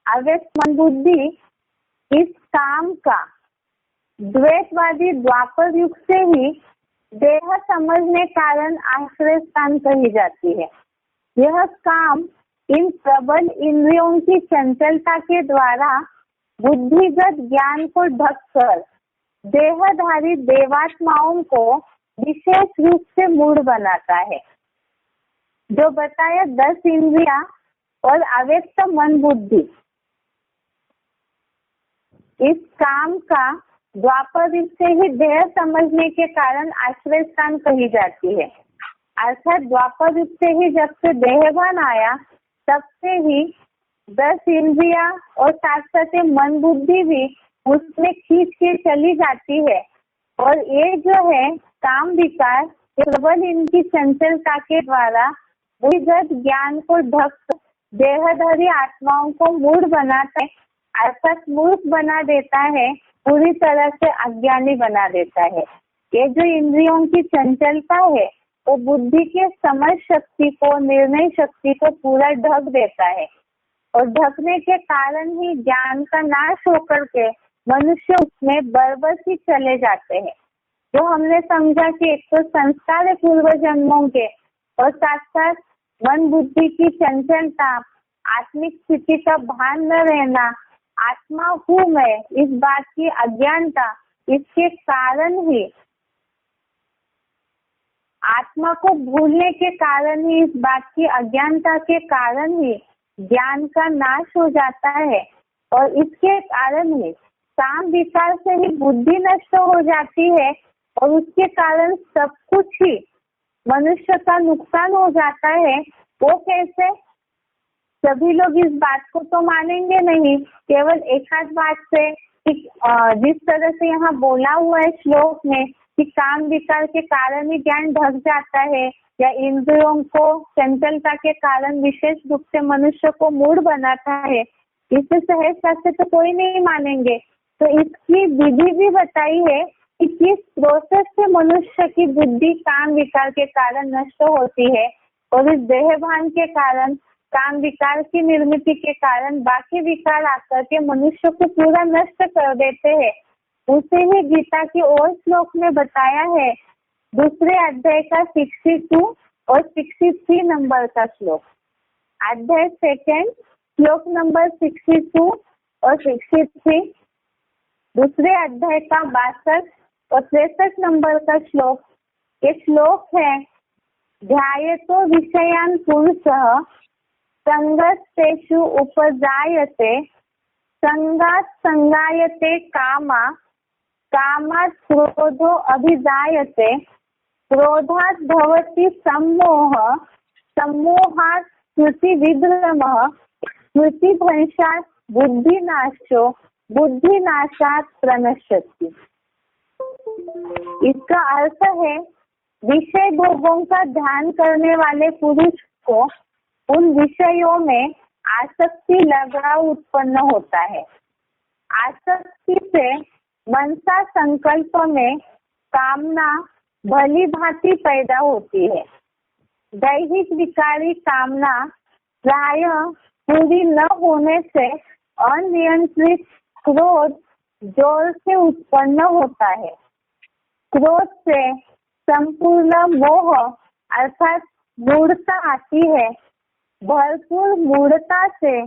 अव्यक्त मन बुद्धि इस काम का द्वैतवादी द्वापर युग से ही देह समझने कारण आश्रय स्थान कही जाती है। यह काम इन प्रबल इंद्रियों की चंचलता के द्वारा बुद्धिगत ज्ञान को ढककर देहधारी देवात्माओं को विशेष रूप से मूढ़ बनाता है। जो बताया 10 इंद्रिया और अव्यक्त मन बुद्धि, इस काम का द्वापर युग से ही देह समझने के कारण आश्रय स्थान कही जाती है। अर्थात द्वापर युग से ही जब से देहभान आया तब से ही 10 इंद्रिया और साथ साथ मन बुद्धि भी उसमें खींच के चली जाती है। और ये जो है काम विकार केवल इनकी चंचलता के द्वारा भूमिगत ज्ञान को ढक देहधारी आत्माओं को मूढ़ बनाता है, अर्थात मूर्ख बना देता है, पूरी तरह से अज्ञानी बना देता है। ये जो इंद्रियों की चंचलता है वो बुद्धि के समझ शक्ति को, निर्णय शक्ति को पूरा ढक देता है और ढकने के कारण ही ज्ञान का नाश होकर के मनुष्य उसमें बरबस ही चले जाते हैं। जो हमने समझा कि एक तो संस्कार है पूर्व जन्मों के और साथ साथ मन बुद्धि की चंचलता, आत्मिक स्थिति का भान न रहना, आत्मा हूँ मैं इस बात की अज्ञानता, इसके कारण ही आत्मा को भूलने के कारण ही, इस बात की अज्ञानता के कारण ही ज्ञान का नाश हो जाता है। और इसके कारण ही काम विकार से ही बुद्धि नष्ट हो जाती है और उसके कारण सब कुछ ही मनुष्य का नुकसान हो जाता है। वो कैसे? सभी लोग इस बात को तो मानेंगे नहीं, केवल एक आध बात से जिस तरह से यहाँ बोला हुआ है श्लोक में कि काम विकार के कारण ही ज्ञान ढक जाता है या इंद्रियों को चंचलता के कारण विशेष रूप से मनुष्य को मूढ़ बनाता है, इसे सहजता से तो कोई नहीं मानेंगे। तो इसकी विधि भी बताई है कि किस प्रोसेस से मनुष्य की बुद्धि काम विकार के कारण नष्ट होती है और इस देह भान के कारण, काम विकार की निर्मिति के कारण बाकी विकार आकर के मनुष्य को पूरा नष्ट कर देते हैं। उसे ही गीता की और श्लोक में बताया है, दूसरे अध्याय का 62 और 63 नंबर का श्लोक। अध्याय 2 श्लोक नंबर 62 और 63, दूसरे अध्याय का 62 और 63 नंबर का श्लोक। ये श्लोक है, ध्यायतो विषयान् पुरुषः संगस्तेषु उपजायते, संगात् संगायते कामा, कामात् क्रोधो अभिजायते, क्रोधात् भवति सम्मोहः, सम्मोहात् स्मृतिविभ्रमः, स्मृतिभ्रंशात् बुद्धिनाशो, बुद्धिनाशात् प्रणश्यति। इसका अर्थ है, विषय भोगों का ध्यान करने वाले पुरुष को उन विषयों में आसक्ति, लगाव उत्पन्न होता है। आसक्ति से मनसा संकल्प में कामना भली भांति पैदा होती है। दैहिक विकारी कामना प्रायः पूरी न होने से अनियंत्रित क्रोध जोर से उत्पन्न होता है। क्रोध से संपूर्ण मोह अर्थात मूढ़ता आती है। भरपूर मूढ़ता से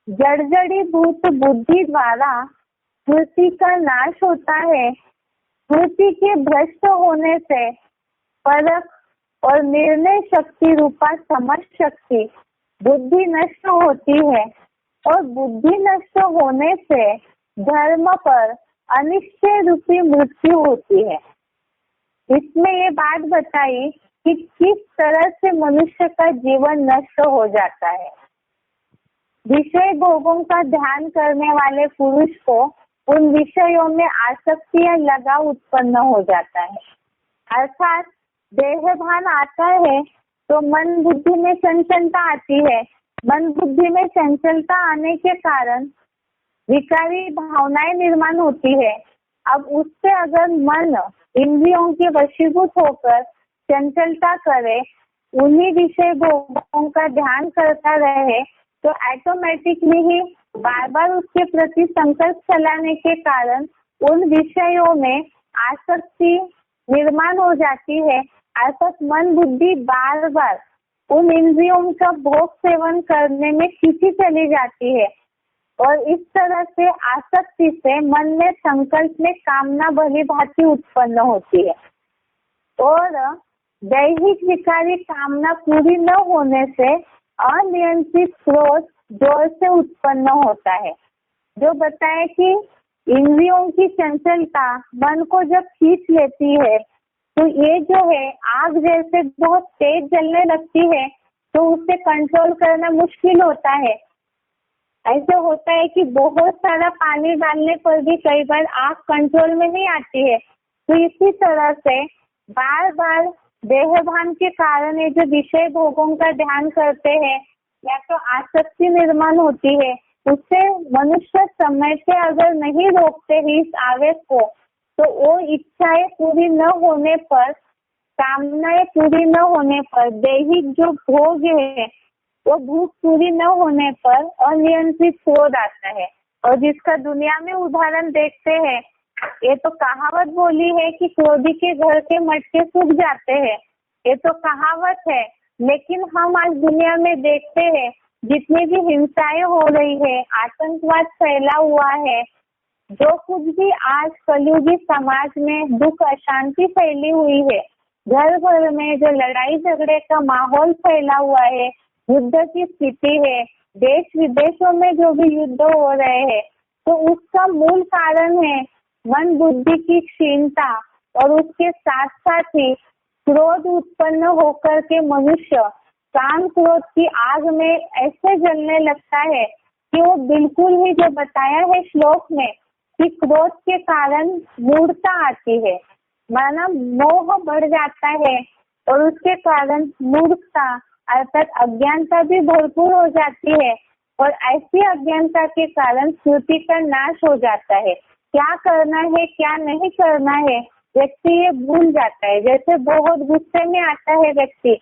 जड़जड़ीभूत बुद्धि द्वारा स्मृति का नाश होता है। स्मृति के भ्रष्ट होने से परख और निर्णय शक्ति रूपा समझ शक्ति बुद्धि नष्ट होती है और बुद्धि नष्ट होने से धर्म पर अनिश्चय रूपी मृत्यु होती है। इसमें ये बात बताई कि किस तरह से मनुष्य का जीवन नष्ट हो जाता है। विषय भोगों का ध्यान करने वाले पुरुष को उन विषयों में आसक्ति या लगाव उत्पन्न हो जाता है। अर्थात देह भान आता है तो मन बुद्धि में चंचलता आती है। मन बुद्धि में चंचलता आने के कारण विकारी भावनाएं निर्माण होती है। अब उससे अगर मन इंद्रियों के वशीभूत होकर चंचलता करे, उन्हीं विषय भोगों का ध्यान करता रहे, तो ऑटोमेटिकली ही बार बार उसके प्रति संकल्प चलाने के कारण उन विषयों में आसक्ति निर्माण हो जाती है। अर्थात मन बुद्धि बार बार उन इंद्रियों का भोग सेवन करने में खींची चली जाती है और इस तरह से आसक्ति से मन में संकल्प में कामना भली भांति उत्पन्न होती है और दैहिक विकारी कामना पूरी न होने से अनियंत्रित क्रोध जोर से उत्पन्न होता है। जो बताए कि इंद्रियों की चंचलता मन को जब खींच लेती है तो ये जो है आग जैसे बहुत तेज जलने लगती है, तो उसे कंट्रोल करना मुश्किल होता है। ऐसे होता है कि बहुत सारा पानी डालने पर भी कई बार आग कंट्रोल में नहीं आती है। तो इसी तरह से बार बार देहभान के कारण ये जो विषय भोगों का ध्यान करते हैं या तो आसक्ति निर्माण होती है, उससे मनुष्य समय से अगर नहीं रोकते ही इस आवेग को, तो वो इच्छाएं पूरी न होने पर, कामनाएं पूरी न होने पर, दैहिक जो भोग है वो भूख पूरी न होने पर अनियंत्रित क्रोध आता है। और जिसका दुनिया में उदाहरण देखते हैं, ये तो कहावत बोली है कि क्रोधी के घर के मटके सूख जाते हैं, ये तो कहावत है। लेकिन हम आज दुनिया में देखते हैं जितनी भी हिंसाएं हो रही है, आतंकवाद फैला हुआ है, जो कुछ भी आज कलयुगी समाज में दुख अशांति फैली हुई है, घर भर में जो लड़ाई झगड़े का माहौल फैला हुआ है, युद्ध की स्थिति है, देश विदेशों में जो भी युद्ध हो रहे हैं, तो उसका मूल कारण है मन बुद्धि की क्षीणता। और उसके साथ साथ ही क्रोध उत्पन्न होकर के मनुष्य काम क्रोध की आग में ऐसे जलने लगता है कि वो बिल्कुल ही जो बताया है श्लोक में कि क्रोध के कारण मूढ़ता आती है, माना मोह बढ़ जाता है और उसके कारण मूर्खता अर्थात अज्ञानता भी भरपूर हो जाती है। और ऐसी अज्ञानता के कारण स्मृति का नाश हो जाता है। क्या करना है क्या नहीं करना है व्यक्ति ये भूल जाता है। जैसे बहुत गुस्से में आता है व्यक्ति,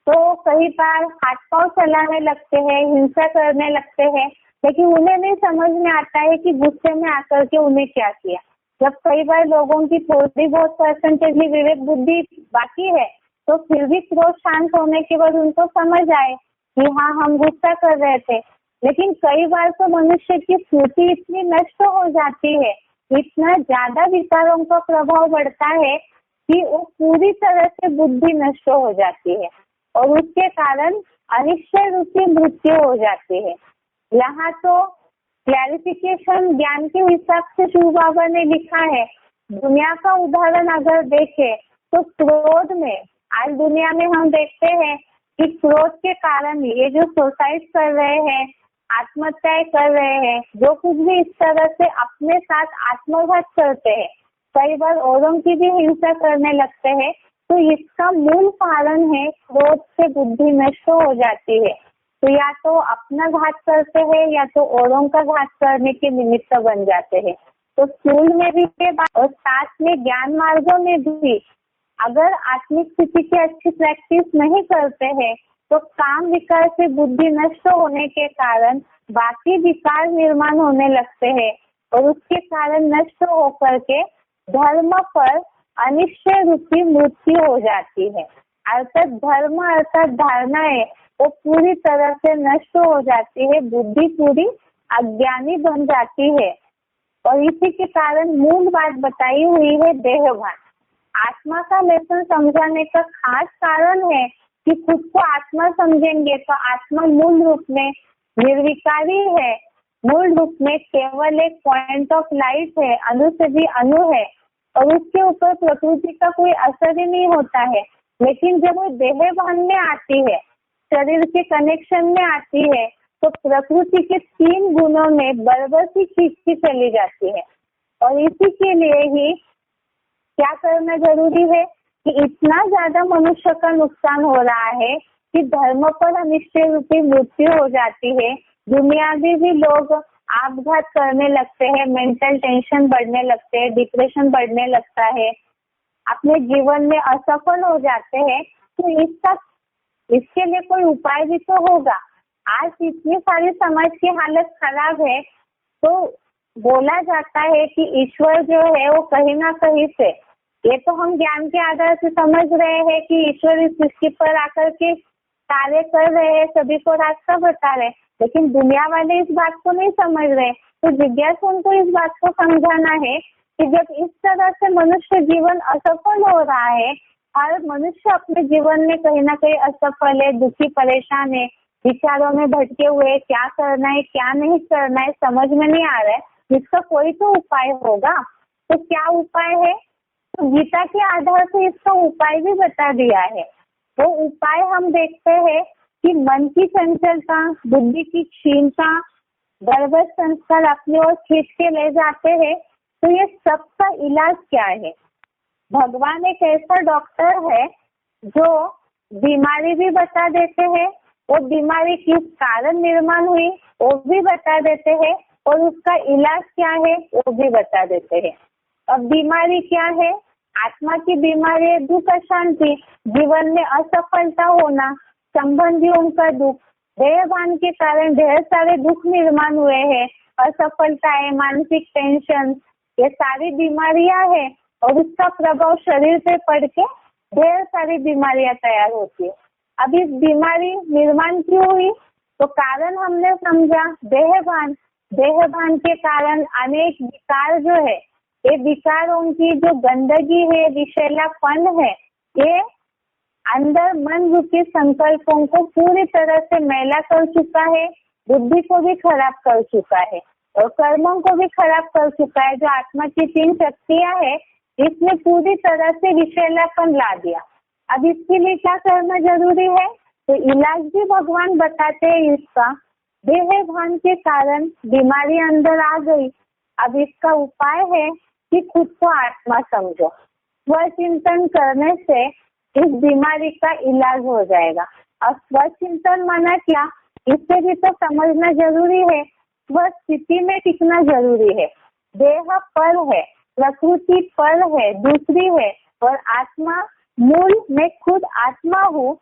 तो कई बार हाथ पांव चलाने लगते हैं, हिंसा करने लगते हैं, लेकिन उन्हें नहीं समझ में आता है कि गुस्से में आकर के उन्हें क्या किया। जब कई बार लोगों की थोड़ी बहुत परसेंटेज भी विवेक बुद्धि बाकी है, तो फिर भी क्रोध शांत होने के बाद उनको समझ आए कि हाँ हम गुस्सा कर रहे थे। लेकिन कई बार तो मनुष्य की स्मृति इतनी नष्ट हो जाती है, इतना ज्यादा विकारों का प्रभाव बढ़ता है कि वो पूरी तरह से बुद्धि नष्ट हो जाती है और उसके कारण अनिश्चय रूपी मृत्यु हो जाती है। यहाँ तो क्लैरिफिकेशन ज्ञान के हिसाब से शिव बाबा ने लिखा है। दुनिया का उदाहरण अगर देखें तो क्रोध में आज दुनिया में हम देखते हैं कि क्रोध के कारण ये जो सुसाइड कर रहे हैं, आत्महत्याएं कर रहे हैं, जो कुछ भी इस तरह से अपने साथ आत्मघात करते हैं, कई बार औरों की भी हिंसा करने लगते हैं, तो इसका मूल कारण है क्रोध से बुद्धि नष्ट हो जाती है। तो या तो अपना घात करते हैं या तो औरों का घात करने के निमित्त बन जाते हैं। तो स्कूल में भी ये बात और साथ में ज्ञान मार्गों में भी अगर आत्मिक स्थिति की अच्छी प्रैक्टिस नहीं करते हैं तो काम विकार से बुद्धि नष्ट होने के कारण बाकी विकार निर्माण होने लगते हैं और उसके कारण नष्ट होकर के धर्म पर अनिश्चय रूपी मृत्यु हो जाती है। अर्थात धर्म अर्थात धारणाएं वो पूरी तरह से नष्ट हो जाती है, बुद्धि पूरी अज्ञानी बन जाती है। और इसी के कारण मूल बात बताई हुई है देहभान। आत्मा का लेसन समझाने का खास कारण है कि खुद को आत्मा समझेंगे तो आत्मा मूल रूप में निर्विकारी है, मूल रूप में केवल एक पॉइंट ऑफ लाइट है, अणु से भी अणु है और उसके ऊपर प्रकृति का कोई असर ही नहीं होता है। लेकिन जब वो देहभान में आती है, शरीर के कनेक्शन में आती है, तो प्रकृति के 3 गुणों में बरबसी खींचती चली जाती है। और इसी के लिए ही क्या करना जरूरी है कि इतना ज्यादा मनुष्य का नुकसान हो रहा है कि धर्म पर अनिश्चय रूपी मृत्यु हो जाती है। दुनिया में भी लोग आपघात करने लगते हैं, मेंटल टेंशन बढ़ने लगते हैं, डिप्रेशन बढ़ने लगता है, अपने जीवन में असफल हो जाते हैं। तो इसके लिए कोई उपाय भी तो होगा। आज इतनी सारी समाज की हालत खराब है तो बोला जाता है कि ईश्वर जो है वो कहीं ना कहीं से, ये तो हम ज्ञान के आधार से समझ रहे हैं कि ईश्वर इस सृष्टि पर आकर के कार्य कर रहे हैं, सभी को रास्ता बता रहे, लेकिन दुनिया वाले इस बात को नहीं समझ रहे। तो जिज्ञासुओं को इस बात को समझाना है कि जब इस तरह से मनुष्य जीवन असफल हो रहा है, हर मनुष्य अपने जीवन में कहीं ना कहीं असफल है, दुखी परेशान है, विचारों में भटके हुए, क्या करना है क्या नहीं करना है समझ में नहीं आ रहा है, इसका कोई तो उपाय होगा। तो क्या उपाय है? तो गीता के आधार से इसका उपाय भी बता दिया है। वो उपाय हम देखते हैं कि मन की चंचलता, बुद्धि की क्षीणता, बर्बर संस्कार अपनी ओर खींच के ले जाते हैं, तो ये सबका इलाज क्या है? भगवान एक ऐसा डॉक्टर है जो बीमारी भी बता देते हैं और बीमारी किस कारण निर्माण हुई वो भी बता देते हैं और उसका इलाज क्या है वो भी बता देते हैं। अब बीमारी क्या है? आत्मा की बीमारी है दुख, अशांति, जीवन में असफलता होना, संबंधियों का दुख, देहभान के कारण ढेर सारे दुख निर्माण हुए हैं, असफलताएं, मानसिक टेंशन, ये सारी बीमारियां हैं और उसका प्रभाव शरीर पे पड़ के ढेर सारी बीमारियां तैयार होती है। अब इस बीमारी निर्माण क्यों हुई? तो कारण हमने समझा देहभान। देहभान के कारण अनेक विकार जो है, ये विकारों की जो गंदगी है, विषैलापन है, ये अंदर मन रूपी संकल्पों को पूरी तरह से मैला कर चुका है, बुद्धि को भी खराब कर चुका है और कर्मों को भी खराब कर चुका है। जो आत्मा की 3 शक्तियां है, इसमें पूरी तरह से विषैलापन ला दिया। अब इसके लिए क्या करना जरूरी है? तो इलाज भी भगवान बताते हैं इसका। देह भान के कारण बीमारी अंदर आ गई। अब इसका उपाय है कि खुद को आत्मा समझो। स्वचिंतन करने से इस बीमारी का इलाज हो जाएगा। अब स्वचिंतन माना क्या, इससे भी तो समझना जरूरी है। स्व स्थिति में टिकना जरूरी है। देह पर है, प्रकृति पर है, दूसरी है, और आत्मा मूल में खुद आत्मा हूँ,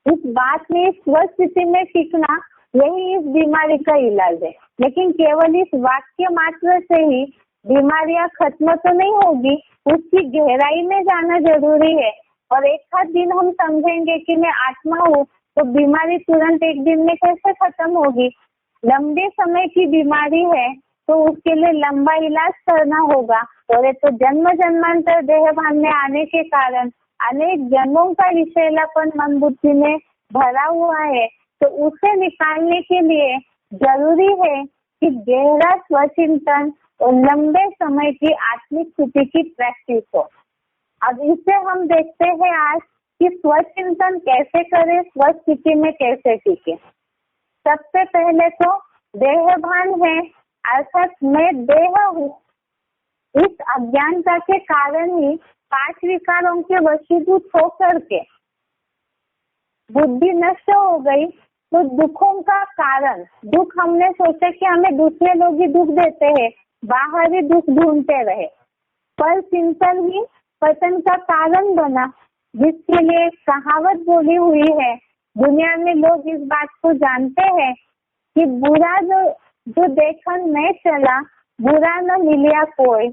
इस बात में स्व स्थिति में टिकना, यही इस बीमारी का इलाज है। लेकिन केवल इस वाक्य मात्र से ही बीमारियां खत्म तो नहीं होगी, उसकी गहराई में जाना जरूरी है। और एक आध दिन हम समझेंगे कि मैं आत्मा हूँ, तो बीमारी तुरंत एक दिन में कैसे खत्म होगी? लंबे समय की बीमारी है तो उसके लिए लंबा इलाज करना होगा। और ये तो जन्म जन्मांतर देह भान में आने के कारण अनेक जन्मों का विषैलापन मन बुद्धि में भरा हुआ है, तो उसे निकालने के लिए जरूरी है कि गहरा स्वचिंतन और लंबे समय की आत्मिक स्थिति की प्रैक्टिस हो। अब इसे हम देखते हैं आज कि स्वचिंतन कैसे करें, स्व स्थिति में कैसे टिके। सबसे पहले तो देह भान है, अर्थात मैं देह हूँ। इस अज्ञानता के कारण ही 5 विकारों के वशीभूत होकर के बुद्धि नष्ट हो गई। तो दुखों का कारण, दुख हमने सोचा कि हमें दूसरे लोग ही दुख देते हैं, बाहरी दुख ढूंढते रहे, पर चिंतन ही पतन का कारण बना। जिसके लिए कहावत बोली हुई है, दुनिया में लोग इस बात को जानते हैं कि बुरा जो देखन में चला, बुरा न मिलिया कोई,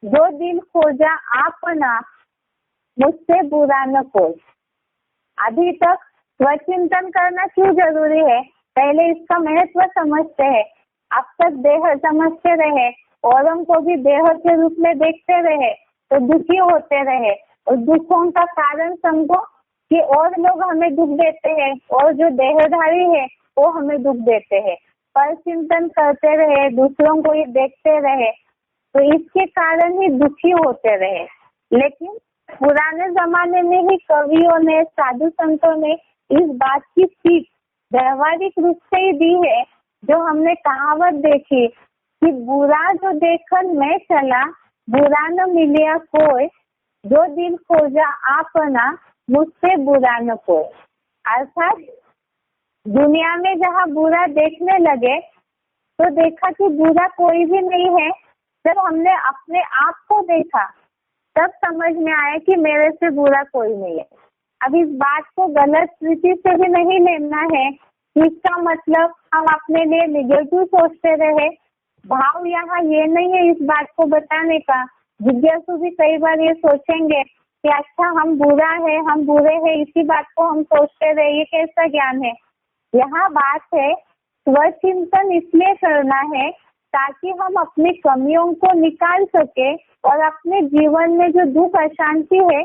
जो दिल खोजा आपना, मुझसे बुरा न कोई। अभी तक स्वचिंतन करना क्यों जरूरी है? पहले इसका महत्व समझते हैं। अब तक देह समझते रहे, औरों को भी देह के रूप में देखते रहे, तो दुखी होते रहे। और दुखों का कारण समझो कि और लोग हमें दुख देते हैं और जो देहधारी है वो हमें दुख देते हैं। पर चिंतन करते रहे, दूसरों को ही देखते रहे, तो इसके कारण ही दुखी होते रहे। लेकिन पुराने जमाने में ही कवियों ने, साधु संतों ने इस बात की सीख व्यवहारिक रूप से ही दी है। जो हमने कहावत देखी कि बुरा जो देखन में चला, बुरा न मिलिया कोई, जो दिल खोजा आपना, मुझसे बुरा न कोई। अर्थात दुनिया में जहाँ बुरा देखने लगे तो देखा कि बुरा कोई भी नहीं है। जब हमने अपने आप को देखा तब समझ में आया कि मेरे से बुरा कोई नहीं है। अब इस बात को गलत रीति से भी नहीं लेना है, इसका मतलब हम अपने लिए निगेटिव सोचते रहे। भाव यहाँ ये नहीं है इस बात को बताने का। जिज्ञासु भी कई बार ये सोचेंगे कि अच्छा हम बुरा है, हम बुरे हैं, इसी बात को हम सोचते रहे, ये कैसा ज्ञान है? यहाँ बात है स्वचिंतन इसलिए करना है ताकि हम अपनी कमियों को निकाल सके और अपने जीवन में जो दुख अशांति है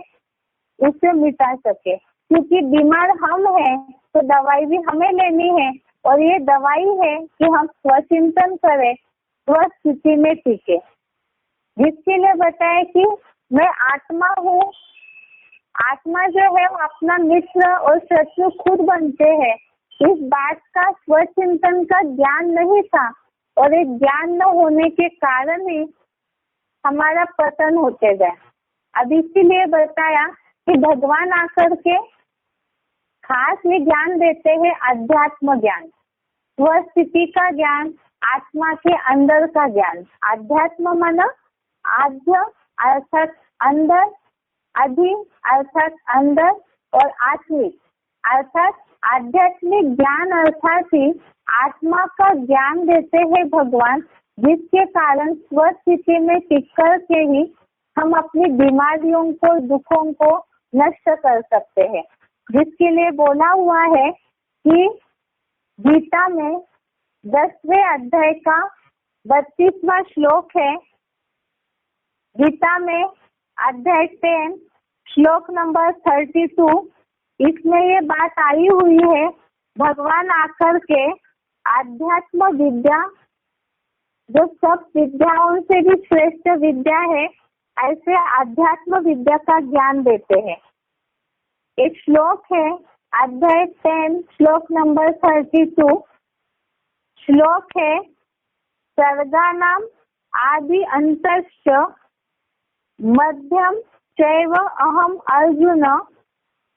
उसे मिटा सके। क्योंकि बीमार हम हैं तो दवाई भी हमें लेनी है, और ये दवाई है कि हम स्वचिंतन करें, स्व स्थिति में टिके। जिसके लिए बताए कि मैं आत्मा हूँ। आत्मा जो है वो अपना मित्र और शत्रु खुद बनते हैं। इस बात का स्वचिंतन का ज्ञान नहीं था और एक ज्ञान न होने के कारण ही हमारा पतन होते गए। अब इसीलिए बताया कि भगवान आकर के खास ये ज्ञान देते हैं, अध्यात्म ज्ञान, स्वस्थिति का ज्ञान, आत्मा के अंदर का ज्ञान। अध्यात्म माना आध्य अर्थात अंदर, अधि अर्थात अंदर और आत्मिक अर्थात आध्यात्मिक ज्ञान अर्थात ही आत्मा का ज्ञान देते हैं भगवान, जिसके कारण स्वस्थिति में टिक कर के ही हम अपनी बीमारियों को, दुखों को नष्ट कर सकते हैं। जिसके लिए बोला हुआ है कि गीता में 10वें अध्याय का 32वां श्लोक है। गीता में अध्याय 10 श्लोक नंबर 32, इसमें ये बात आई हुई है, भगवान आकर के आध्यात्म विद्या, जो सब विद्याओं से भी श्रेष्ठ विद्या है, ऐसे आध्यात्म विद्या का ज्ञान देते हैं। एक श्लोक है अध्याय 10 श्लोक नंबर 32, श्लोक है सर्गानाम आदि अंतश्च मध्यम चैव अहम अर्जुन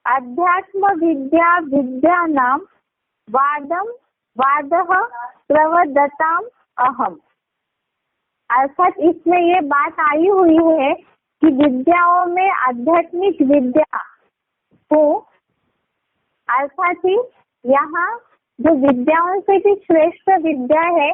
अध्यात्म विद्या विद्यानाम वादः प्रवदताम अहम। अर्थात इसमें ये बात आई हुई है कि विद्याओं में आध्यात्मिक विद्या को, अर्थात ही यहाँ जो विद्याओं से भी श्रेष्ठ विद्या है,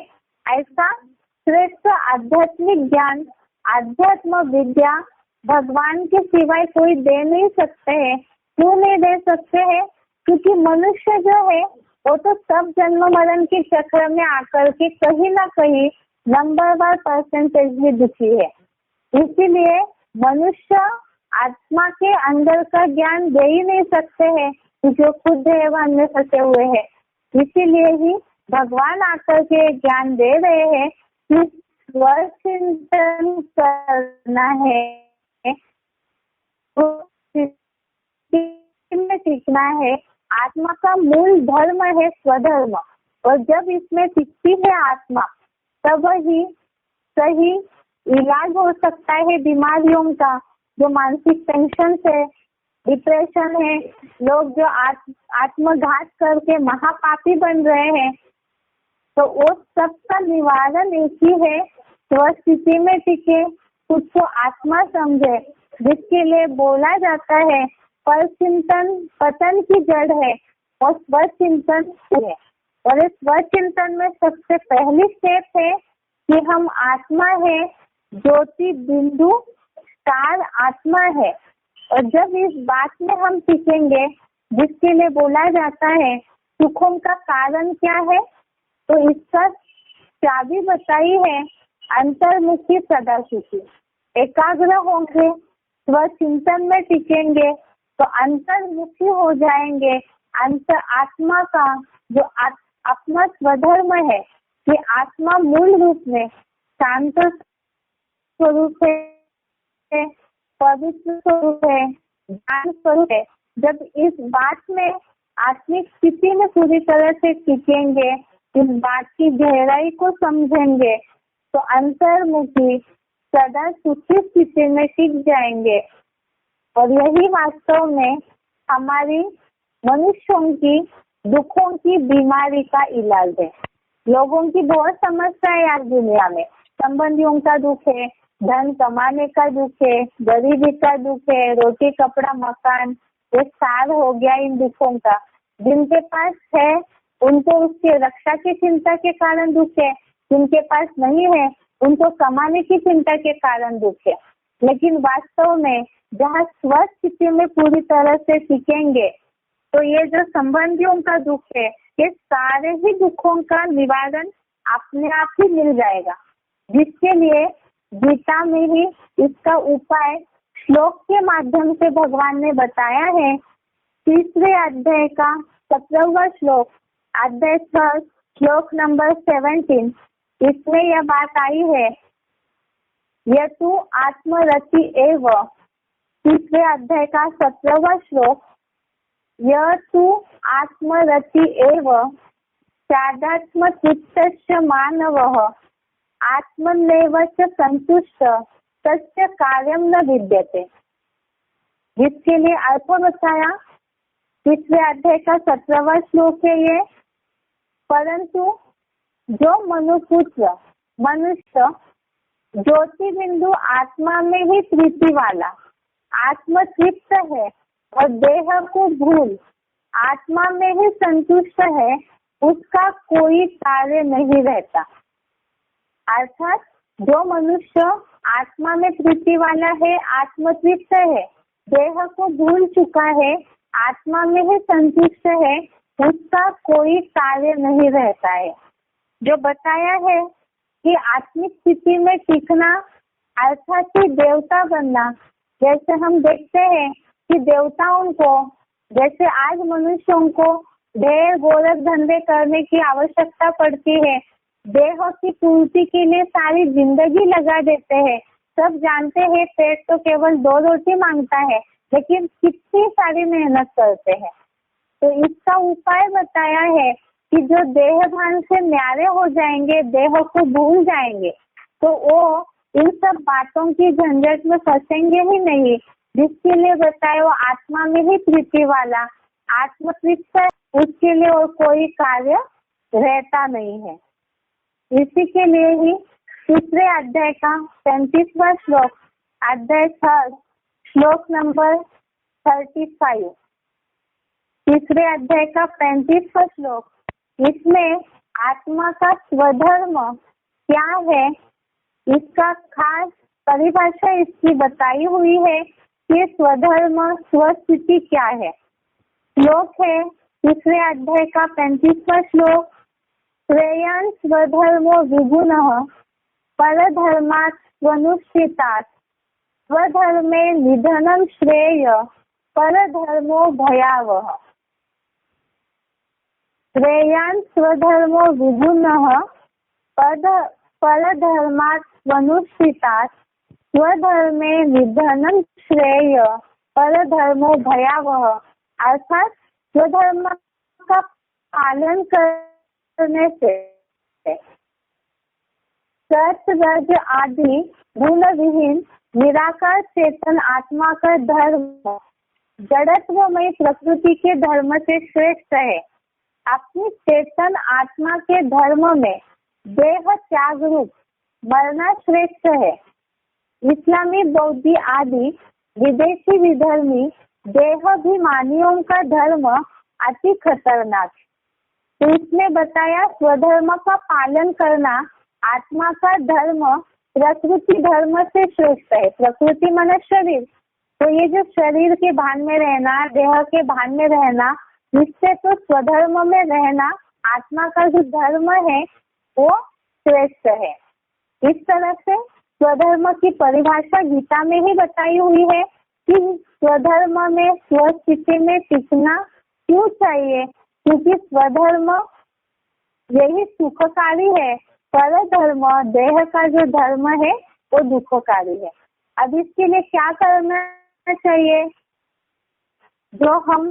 ऐसा श्रेष्ठ आध्यात्मिक ज्ञान, आध्यात्म विद्या भगवान के सिवाय कोई दे नहीं सकते हैं। क्यों नहीं दे सकते हैं? क्योंकि मनुष्य जो है वो तो सब जन्म मरण के चक्र में आकर के कहीं ना कहीं नंबरवार परसेंटेज में दुखी है। इसीलिए मनुष्य आत्मा के अंदर का ज्ञान दे ही नहीं सकते हैं, जो खुद है वह अन्य फंसे हुए हैं। इसीलिए ही भगवान आकर के ज्ञान दे रहे हैं कि स्वचिंतन करना है, सीखना है। आत्मा का मूल धर्म है स्वधर्म, और जब इसमें सीखती है आत्मा, तब ही सही इलाज हो सकता है बीमारियों का। जो मानसिक टेंशन है, डिप्रेशन है, लोग जो आत्मघात करके महापापी बन रहे हैं, तो वो सबका निवारण एक ही है, स्वस्थिति में टिके, खुद को आत्मा समझे। जिसके लिए बोला जाता है पर चिंतन पतन की जड़ है और स्वचिंतन है। और इस स्वचिंतन में सबसे पहली स्टेप है कि हम आत्मा है, ज्योति बिंदु स्टार आत्मा है। और जब इस बात में हम सीखेंगे, जिसके लिए बोला जाता है सुखों का कारण क्या है, तो इसका चाबी बताई है अंतर्मुखी सदा सुखी। एकाग्र होंगे, स्वचिंतन में टिकेंगे तो अंतर्मुखी हो जाएंगे। अंतर आत्मा का जो अपना स्वधर्म है कि आत्मा मूल रूप में शांत स्वरूप है, पवित्र स्वरूप है, ज्ञान स्वरूप है। जब इस बात में आत्मिक स्थिति में पूरी तरह से टिकेंगे, इस बात की गहराई को समझेंगे, तो अंतर्मुखी सदा सुखी स्थिति में टिक जाएंगे। और यही वास्तव में हमारी मनुष्यों की दुखों की बीमारी का इलाज है। लोगों की बहुत समस्या है आज दुनिया में, संबंधियों का दुख है, धन कमाने का दुख है, गरीबी का दुख है, रोटी कपड़ा मकान, ये सार हो गया इन दुखों का। जिनके पास है उनको उसके रक्षा की चिंता के कारण दुख है, जिनके पास नहीं है उनको कमाने की चिंता के कारण दुख है। लेकिन वास्तव में जहाँ स्वस्थ स्थिति में पूरी तरह से टिकेंगे, तो ये जो संबंधियों का दुख है, ये सारे ही दुखों का निवारण अपने आप ही मिल जाएगा। जिसके लिए गीता में ही इसका उपाय श्लोक के माध्यम से भगवान ने बताया है। 3रे अध्याय का 17वां श्लोक, अध्याय 6 श्लोक नंबर 17, इसमें यह बात आई है, यतु आत्मरति एव। 3रे अध्याय का 17वां श्लोक, यह तु आत्मरति एव चादात्म तृप्तश्च मानवः आत्मन्नेव च संतुष्ट तस्य कार्यम न विद्यते। जिसके लिए अर्थ बताया 3वें अध्याय का 17वां श्लोक है ये। परंतु जो मनुष्य ज्योति बिंदु आत्मा में ही प्रीति वाला आत्म तृप्त है और देह को भूल आत्मा में ही संतुष्ट है, उसका कोई कार्य नहीं रहता। अर्थात जो मनुष्य आत्मा में प्रीति वाला है, आत्म तृप्त है, देह को भूल चुका है, आत्मा में ही संतुष्ट है, उसका कोई कार्य नहीं रहता है। जो बताया है कि आत्मिक स्थिति में टिकना अर्थात कि देवता बनना। जैसे हम देखते हैं कि देवताओं को, जैसे आज मनुष्यों को ढेर गोरख धंधे करने की आवश्यकता पड़ती है, देह की पूर्ति के लिए सारी जिंदगी लगा देते हैं। सब जानते हैं पेट तो केवल 2 रोटी मांगता है, लेकिन कितनी सारी मेहनत करते हैं। तो इसका उपाय बताया है कि जो देह भान से न्यारे हो जाएंगे, देह को भूल जाएंगे, तो वो इन सब बातों की झंझट में फंसेंगे ही नहीं। जिसके लिए बताया वो आत्मा में ही प्रीति वाला आत्म तृप्त है, उसके लिए और कोई कार्य रहता नहीं है। इसी के लिए ही 3 अध्याय का 35वां श्लोक, अध्याय 3 श्लोक नंबर 35, 3 अध्याय का 35वां श्लोक, इसमें आत्मा का स्वधर्म क्या है इसका खास परिभाषा इसकी बताई हुई है कि स्वधर्म स्वस्थिति क्या है। श्लोक है 3 अध्याय का 35वां श्लोक, श्रेयान् स्वधर्मो विगुणः परधर्मात् स्वनुष्ठितात् स्वधर्मे निधनं श्रेय परधर्मो भयावह। श्रेयान् स्वधर्मो विगुणः परधर्मात् स्वनुष्ठितात् स्वधर्मे निधनं श्रेय परधर्मो भयावह। अर्थात स्वधर्म का पालन करने से सत्य रज आदि गुण विहीन निराकार चेतन आत्मा का धर्म जड़त्वमय प्रकृति के धर्म से श्रेष्ठ है। अपनी चेतन आत्मा के धर्म में देह त्याग रूप मरना श्रेष्ठ है। इस्लामी, बौद्धी आदि विदेशी विधर्मी देहाभिमानियों का धर्म अति खतरनाक। तो इसमें बताया स्वधर्म का पालन करना आत्मा का धर्म प्रकृति धर्म से श्रेष्ठ है। प्रकृति माने शरीर, तो ये जो शरीर के भान में रहना, देह के भान में रहना, इससे तो स्वधर्म में रहना आत्मा का जो धर्म है वो श्रेष्ठ है। इस तरह से स्वधर्म की परिभाषा गीता में ही बताई हुई है कि स्वधर्म में स्वस्थिति में टिकना क्यों चाहिए, क्योंकि स्वधर्म यही सुखकारी है, परधर्म देह का जो धर्म है वो दुखकारी है। अब इसके लिए क्या करना चाहिए? जो हम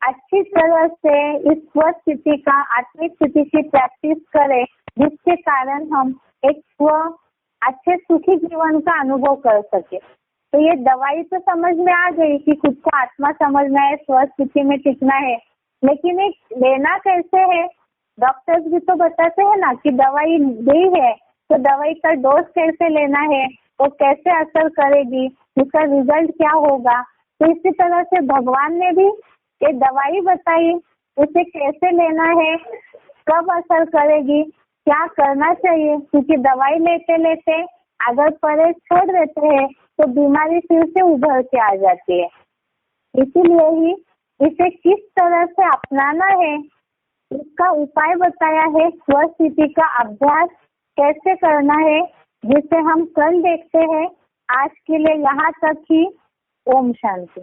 अच्छी तरह से इस स्वस्थिति का, आत्मिक स्थिति की प्रैक्टिस करें, जिसके कारण हम एक अच्छे सुखी जीवन का अनुभव कर सके। तो ये दवाई तो समझ में आ गई कि खुद को आत्मा समझना है, स्वस्थिति में टिकना है, लेकिन एक लेना कैसे है? डॉक्टर्स भी तो बताते हैं ना कि दवाई दी है तो दवाई का डोज कैसे लेना है, वो कैसे असर करेगी, उसका रिजल्ट क्या होगा। तो इसी तरह से भगवान ने भी ये दवाई बताई, उसे कैसे लेना है, कब असर करेगी, क्या करना चाहिए। क्योंकि दवाई लेते लेते अगर परहेज छोड़ देते हैं तो बीमारी फिर से उभर के आ जाती है। इसीलिए ही इसे किस तरह से अपनाना है इसका उपाय बताया है। स्वस्थिति का अभ्यास कैसे करना है, जिसे हम कल देखते हैं। आज के लिए यहाँ तक ही। ओम शांति।